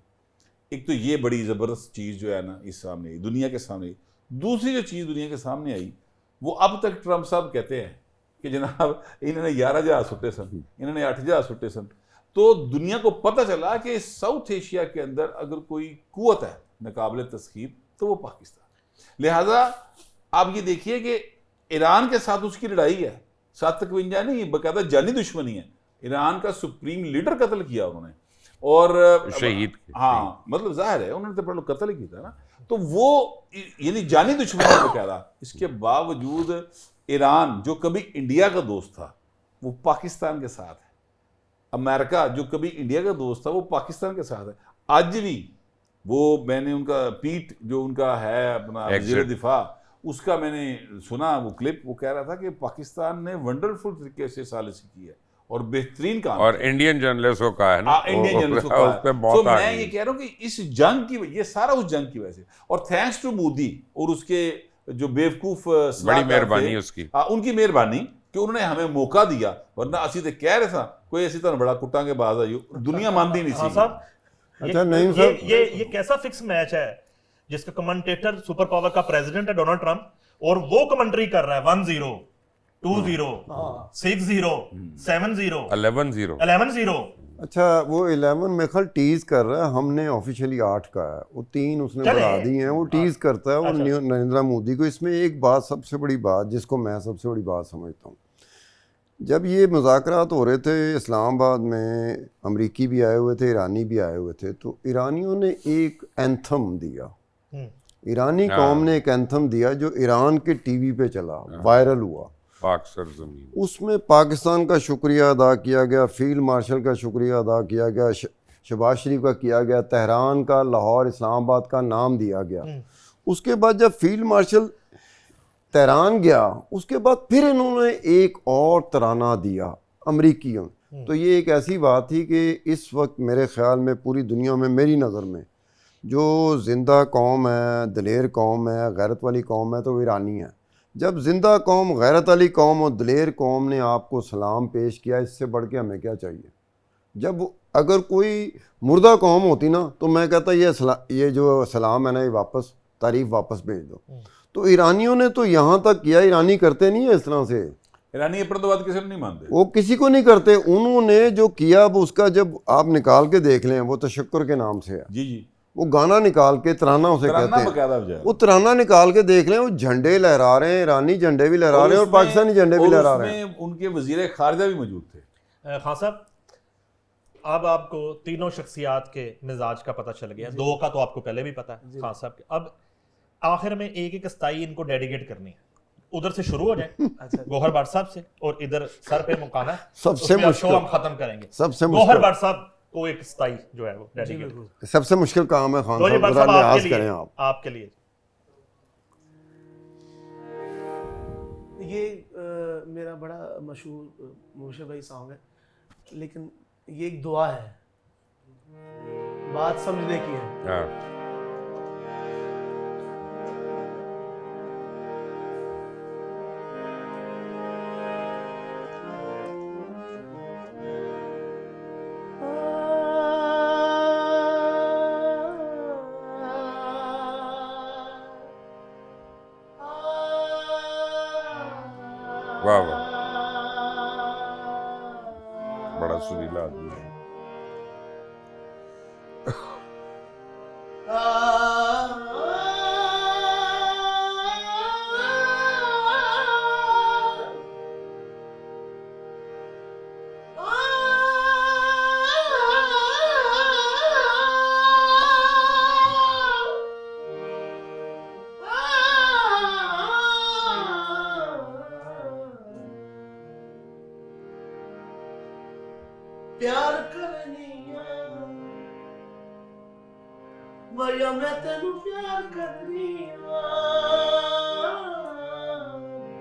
एक तो ये बड़ी ज़बरदस्त चीज़ जो है ना इस सामने दुनिया के सामने। दूसरी जो चीज़ दुनिया के सामने आई वो अब तक ट्रम्प साहब कहते हैं कि जनाब इन्होंने 11 जहाज सुट्टे सन, इन्होंने 8 जहाज सुट्टे सन। तो दुनिया को पता चला कि साउथ एशिया के अंदर अगर कोई कुव्वत है नाकाबिले तस्खीर तो वो पाकिस्तान। लिहाजा आप ये देखिए कि ईरान के साथ उसकी लड़ाई है, 751 नहीं, बाकायदा जानी दुश्मनी है। ईरान का सुप्रीम लीडर कत्ल किया उन्होंने, और शहीद। हाँ, मतलब जाहिर है उन्होंने तो पहले कत्ल ही किया ना, तो वो यानी जानी दुश्मनी बाकायदा। इसके बावजूद ईरान जो कभी इंडिया का दोस्त था वो पाकिस्तान के साथ है, अमेरिका जो कभी इंडिया का दोस्त था वो पाकिस्तान के साथ है। आज भी वो, मैंने उनका पीट जो उनका है अपना वज़ीर दिफा, उसका मैंने सुना वो क्लिप, वो कह रहा था कि पाकिस्तान ने वंडरफुल तरीके से सालिसी की है, और बेहतरीन काम और इंडियन जर्नलिस्ट को कहा है ना, इंडियन जर्नलिस्ट को उस पे बहुत मैं आ ये गई। कह रहा हूँ कि इस जंग की, ये सारा उस जंग की वजह से, और थैंक्स टू मोदी और उसके जो बेवकूफ बड़ी मेहरबानी उसकी, उनकी मेहरबानी कि उन्होंने हमें मौका दिया, वरना असि तो कह रहे था कोई ऐसी तरह बड़ा कुट्टा के बाज आई दुनिया मानती नहीं हाँ सी। साहब, अच्छा, नईम साहब, ये कैसा फिक्स मैच है जिसका कमेंटेटर सुपर पावर का प्रेसिडेंट है डोनाल्ड ट्रंप, और वो कमेंट्री कर रहा है 1-0, 2-0, 6-0, 7-0, 11-0, 11-0। अच्छा, वो 11 में खल टीज कर रहा है, हमने ऑफिशियली 8 का है, वो 3 उसने चले। बढ़ा दी हैं, वो टीज करता है वो अच्छा। नरेंद्र मोदी को। इसमें एक बात, सबसे बड़ी बात जिसको मैं सबसे बड़ी बात समझता हूँ, जब ये मुज़ाकरात हो रहे थे इस्लामाबाद में, अमरीकी भी आए हुए थे, ईरानी भी आए हुए थे, तो ईरानियों ने एक एंथम दिया, ईरानी कौम ने एक एंथम दिया जो ईरान के टीवी पे चला, वायरल हुआ, पाक सरजमीन। उसमें पाकिस्तान का शुक्रिया अदा किया गया, फील्ड मार्शल का शुक्रिया अदा किया गया, शहबाज शरीफ का किया गया, तेहरान का, लाहौर, इस्लामाबाद का नाम दिया गया। उसके बाद जब फील्ड मार्शल तेहरान गया, उसके बाद फिर इन्होंने एक और तराना दिया अमरीकियों। तो ये एक ऐसी बात थी कि इस वक्त मेरे ख्याल में पूरी दुनिया में, मेरी नज़र में, जो जिंदा कौम है, दलेर कौम है, गैरत वाली कौम है, तो वो ईरानी है। जब जिंदा कौम, गैरत वाली कौम और दलेर कौम ने आपको सलाम पेश किया, इससे बढ़ के हमें क्या चाहिए? जब अगर कोई मुर्दा कौम होती ना, तो मैं कहता ये जो सलाम है ना, ये वापस, तारीफ वापस भेज दो। तो ईरानियों ने तो यहाँ तक किया, ईरानी करते नहीं है इस तरह से, ईरानी अपने तो बात किसी को नहीं मानते, वो किसी को नहीं करते। उन्होंने जो किया, अब उसका जब आप निकाल के देख लें, वो तशक्कुर के नाम से है, जी जी, वो गाना निकाल के, तराना उसे कहते हैं, बकायदा बजाया। वो तराना निकाल के देख लें, वो झंडे लहरा रहे हैं, ईरानी झंडे भी लहरा रहे हैं और पाकिस्तानी झंडे भी लहरा रहे हैं। उनके वजीर खारजा भी मौजूद थे। खान साहब, अब आपको तीनों शख्सियात के मिजाज का पता चल गया, दो का तो आपको पहले भी पता है खान साहब के। अब आखिर में एक एक स्टाई इनको डेडिकेट करनी है, उधर से शुरू हो जाए गौहर भट्ट साहब से, और इधर सर पे मुकाना है, सबसे मुश्किल, हम खत्म करेंगे। सबसे गौहर मुश्किल, भट्ट साहब को एक स्टाई जो है वो डेडिकेट, सबसे मुश्किल काम है खान गौहर साहब, भट्ट जरा साहब लिहाज करें आप। आपके लिए ये मेरा बड़ा मशहूर मुर्शिद भाई सॉन्ग है, लेकिन ये एक दुआ है, बात समझने की है। हाँ, वाह वाह, बड़ा सुरीला आदमी है। प्यार करनिया मरिया, मैं तेनू प्यार करनिया,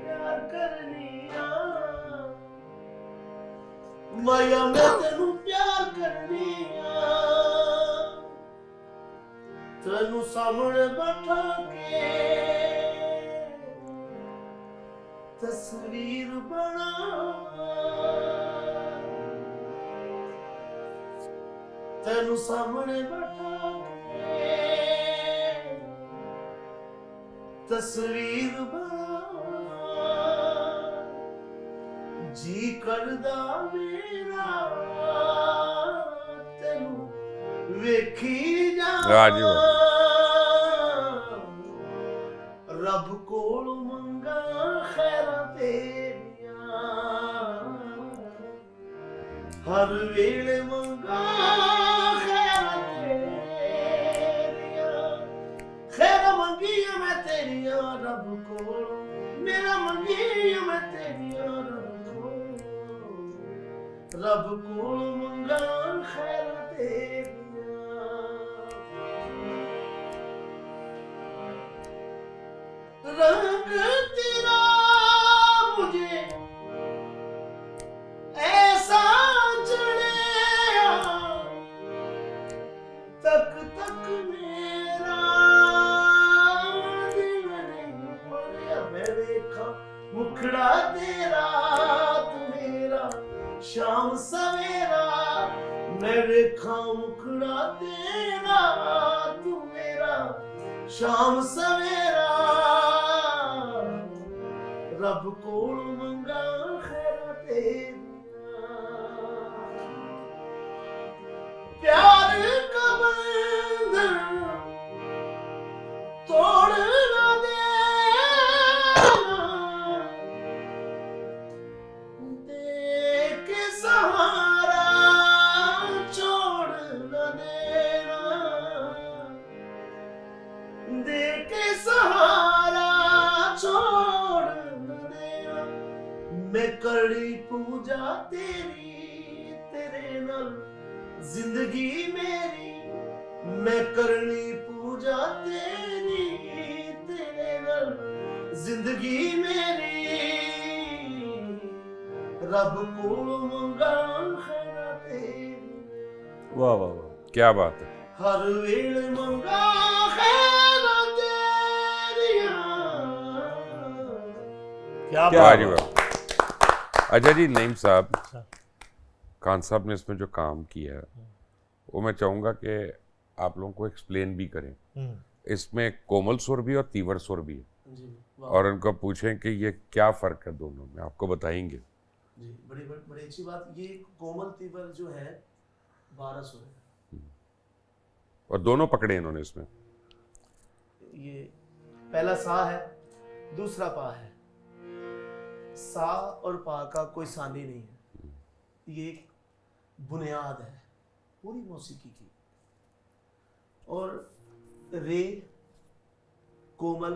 प्यार करनिया मरिया, मैं तेनू प्यार करनिया, तेनू सामने बैठा के तस्वीर बना, तेनू सामने बैठा के तस्वीर बना, जी करदा मेरा तेनू वेखी जा, वाह जी वाह। रब कोल मंगा खैरा तेरिया, हर वेले मंगा खैरा तेरिया, खैरा मंगिया मैं तेरिया रब कोल, मेरा मंगिया मैं तेरिया रब कोल मंगा खैरा तेरिया। रंग तेरा मुझे ऐसा मुखड़ा तेरा तू मेरा शाम सवेरा, मैं देखा मुखड़ा तेरा तू मेरा शाम सवेरा, रब कोल मंगा खैरा तेरा, प्यार का बंधन तोड़ ना देना, दे के सहारा छोड़ ना देना, दे के सहारा छोड़ न देना, मैं करी पूजा तेरी तेरे नाल जिंदगी मेरी, मैं करनी पूजा तेरी तेरे नाल जिंदगी मेरी, रब को मंगा खैरा तेरी। वाह वाह वाह, क्या बात है। हर वेले मंगा खैरा क्या क्या वाह बात जी है। वाह। अच्छा जी नईम साहब, खान साहब ने इसमें जो काम किया है वो मैं चाहूँगा कि आप लोगों को एक्सप्लेन भी करें। इसमें कोमल सुर भी और तीवर सुर भी है, और उनको पूछें कि ये क्या फ़र्क है दोनों में, आपको बताएंगे। जी, बड़ी अच्छी बात। ये कोमल तीवर जो है 12 सुर है, और दोनों पकड़े इन्होंने इसमें। ये पहला सा है, दूसरा पा है। सा और पा का कोई सानी नहीं है, ये एक बुनियाद है पूरी मौसीकी की। और रे, कोमल,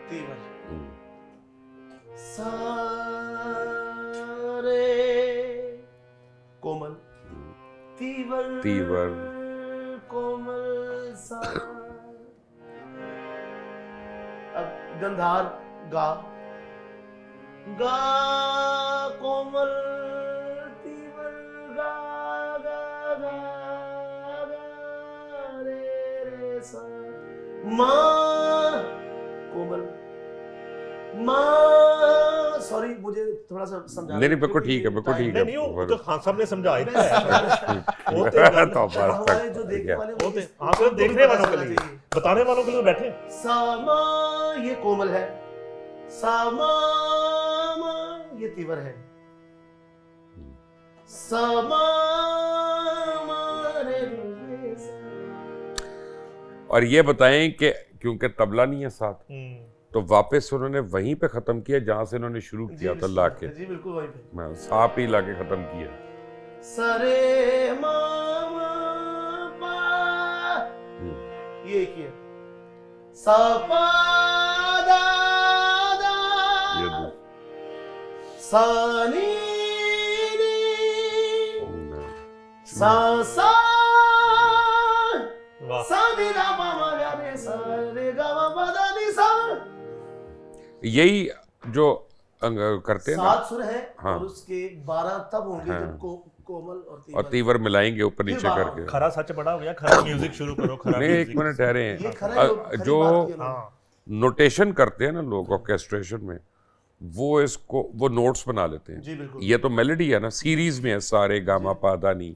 तीवर, सा रे कोमल, तीवर कोमल सा। अब गंधार गा, गा कोमल तीवर गा गा गा गा रे रे सा। माँ कोमल, माँ, सॉरी मुझे थोड़ा सा समझा। नहीं बिल्कुल ठीक है, बिल्कुल ठीक है। नहीं वो तो खान साहब ने समझाया था। वो तो हमारे जो देखने वाले वो तो हाँ, सिर्फ देखने वालों के लिए, बताने वालों के लिए बैठे। सामा ये कोमल है, सामा ये तीवर है, सामा रे रे सा। और ये बताएं कि क्योंकि तबला नहीं है साथ, तो वापस उन्होंने वहीं पे ख़त्म किया जहाँ से उन्होंने शुरू किया था लाके। जी बिल्कुल वहीं पे, मैं साप ही लाके ख़त्म किया। सरे मामा पा ये किया, सा पा दा दा ये सा नी नी सा सा वाह। सा नी दा पा मा गा रे सा रे गा मा पा दा नी सा। यही जो करते हैं ना, 7 सुर है। हाँ। और उसके 12 तब होंगे हाँ। जब कोमल और तीवर मिलाएंगे ऊपर नीचे फिर बारह। करके। खरा सच बड़ा हो गया, खरा म्यूजिक शुरू करो, खरा नहीं एक म्यूजिक। मिनट ठहरे ये हैं। खरा जो हाँ नोटेशन करते हैं ना लोग ऑर्केस्ट्रेशन में, वो इसको वो नोट्स बना लेते हैं। जी बिल्कुल। ये तो मेलोडी है ना, सीरीज में है सारे गामा पादा नी,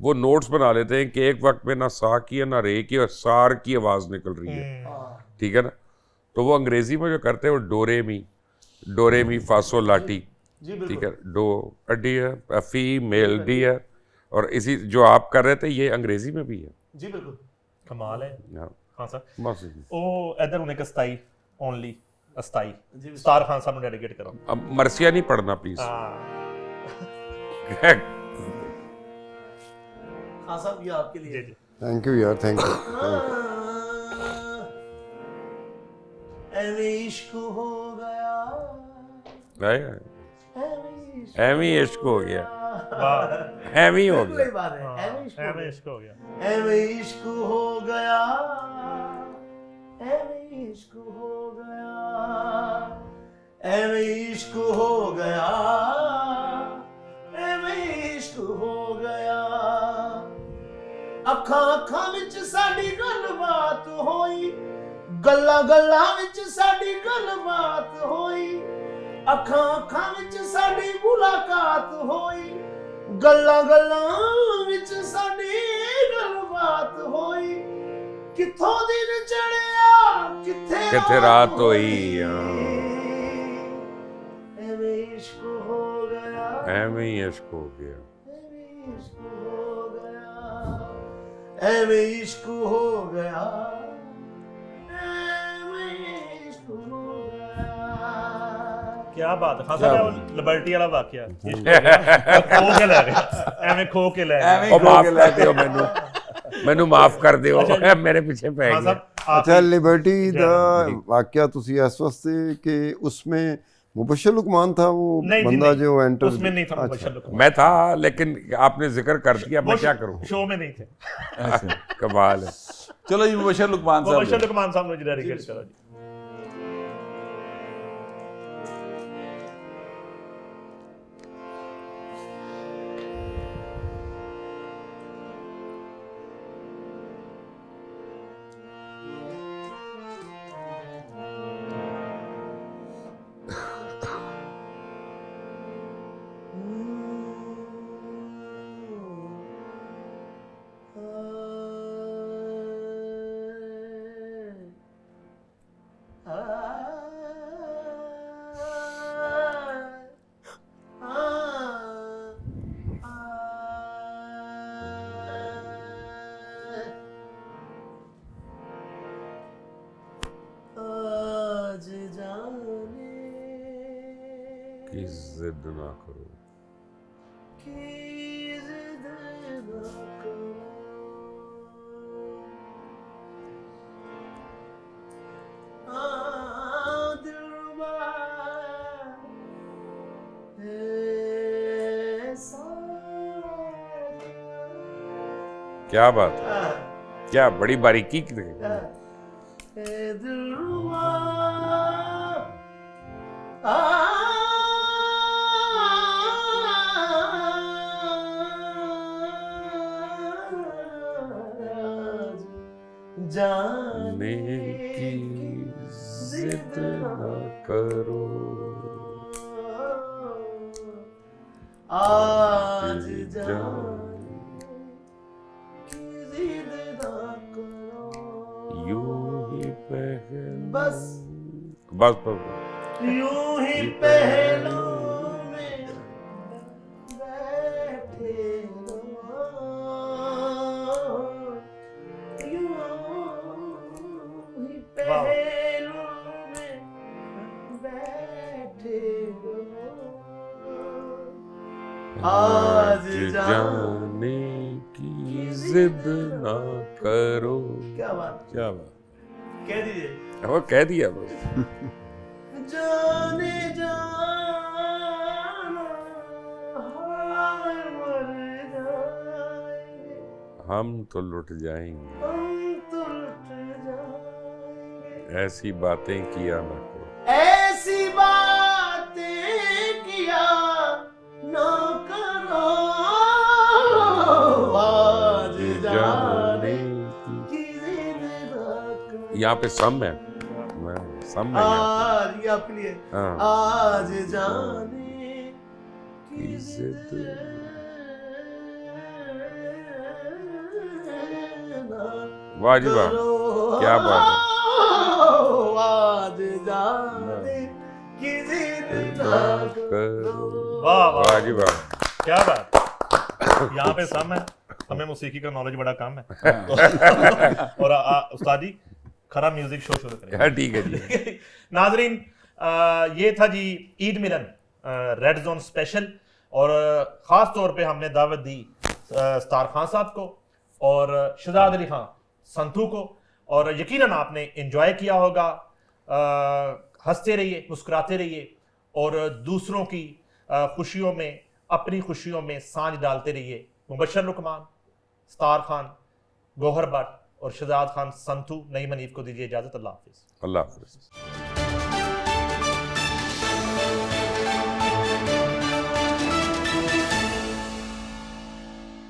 वो नोट्स बना लेते हैं कि एक वक्त में ना सा की है ना रे की, और सार की आवाज़ निकल रही है, हाँ। ठीक है ना। तो वो अंग्रेजी में जो करते हैं वो डोरे मी फासो लाटी, जी बिल्कुल। ठीक है, डो डियर फीमेल डियर, और इसी जो आप कर रहे थे ये अंग्रेजी में भी है। जी बिल्कुल। कमाल है। हाँ, हाँ सर, बस। ਉਹ ਇਧਰ ਉਹਨੇ ਕਸਤਾਈ ਓਨਲੀ ਅਸਤਾਈ जी ਸਟਾਰ ਖਾਨ ਸਾਹਿਬ ਨੂੰ ਡੈਡੀਕੇਟ ਕਰੋ। अब मरसिया नहीं पढ़ना प्लीज। ਹਾਂ हाँ साहब ये आपके लिए। ਜੀ जी। थैंक यू यार, थैंक यू। ऐਵੇਂ इश्क हो गया, एमी इश्क हो गया, ਵਾਹ एमी हो बिल्कुल गया। सही बात है। ऐਵੇਂ इश्क हो ਐਵੇਂ गया, ਇਸ਼ਕ ਹੋ ਗਿਆ। ऐਵੇਂ इश्क हो गया, ऐਵੇਂ इश्क हो गया, ऐਵੇਂ इश्क हो गया, ऐਵੇਂ इश्क हो गया। ਅੱਖਾਂ ਅੱਖਾਂ ਵਿੱਚ ਸਾਡੀ ਗੱਲਬਾਤ ਹੋਈ, ਗੱਲਾਂ ਗੱਲਾਂ ਵਿੱਚ ਸਾਡੀ ਗੱਲਬਾਤ ਹੋਈ, ਅੱਖਾਂ ਅੱਖਾਂ ਵਿੱਚ ਸਾਡੀ ਮੁਲਾਕਾਤ ਹੋਈ, ਗੱਲਾਂ ਗੱਲਾਂ ਵਿੱਚ ਸਾਡੀ ਗੱਲਬਾਤ ਹੋਈ, ਕਿੱਥੋਂ ਦਿਨ ਚੜਿਆ ਕਿੱਥੇ ਰਾਤ ਹੋਈ। ਐਵੇਂ ਇਸ਼ਕ ਹੋ ਗਿਆ, ਐਵੇਂ ਹੀ ਇਸ਼ਕ ਹੋ ਗਿਆ, ਐਵੇਂ ਇਸ਼ਕ ਹੋ ਗਿਆ, ਐਵੇਂ ਇਸ਼ਕ ਹੋ ਗਿਆ, ਐਵੇਂ ਇਸ਼ਕ ਹੋ ਗਿਆ। क्या बात है। खान साहब लिबर्टी वाला वाकया खो के ले गए, एवें खो के ले गए। ਉਹ ਮਾਫ ਕਰ ਦਿਓ ਮੈਨੂੰ ਮਾਫ ਕਰ ਦਿਓ, ਮੇਰੇ ਪਿੱਛੇ ਪੈ खान ਗਿਆ। साहब आप अच्छा लिबर्टी दा वाकया तुसी इस वास्ते कि उसमें मुबशर लुकमान था वो बंदा जो एंटर उसमें नहीं था मुबशर लुकमान, मैं था, लेकिन आपने जिक्र कर दिया, मैं क्या करूं। शो में नहीं थे। अच्छा कमाल है। चलो जी मुबशर लुकमान साहब मुबशर लुकमान साहब मुझे डेडिकेट करो जी। कि जिद ना करो, क्या बात है, क्या बड़ी बारीकी की जाने की जिद ना करो, आज जाने की जिद ना करो, यूं ही पहल बस बस यूं ही पहलों में बैठे रहो, यूं ही पहलों में बैठे रहो, आज जाने की जिद ना करो। क्या बात, क्या बात, कह दीजिए। वो कह दिया बस। जाने जाना हाय मर जाएंगे, हम तो लुट जाएंगे, हम तो लुट जाएंगे, ऐसी बातें किया ना करो, ऐसी बातें किया ना करो, आज जाने की जिद ना करो। यहाँ पे सम है, सम है यहाँ आज ये आपके लिए, पे। हाँ, आज जाने की की जिद जिद ना वाह जी वाह, करो, क्या बात आज जाने की जिद ना करो। वाह वाह वाह जी वाह। क्या बात। यहाँ पे सम है, हमें मौसीकी का नॉलेज बड़ा कम है। और उस्ताद जी खरा म्यूजिक शो शुरू करें। हाँ, ठीक है जी। नाजरीन, ये था जी ईद मिलन रेड जोन स्पेशल, और ख़ास तौर पे हमने दावत दी स्टार खान साहब को और शहजाद अली खान संतू को, और यकीनन आपने एंजॉय किया होगा। हंसते रहिए, मुस्कुराते रहिए, और दूसरों की खुशियों में, अपनी खुशियों में सांझ डालते रहिए। मुबशर लुकमान, स्टार खान, गौहर भट्ट और शहजाद खान संतू, नईम हनीफ को दीजिए इजाज़त। अल्लाह हाफिज़। अल्लाह हाफिज़।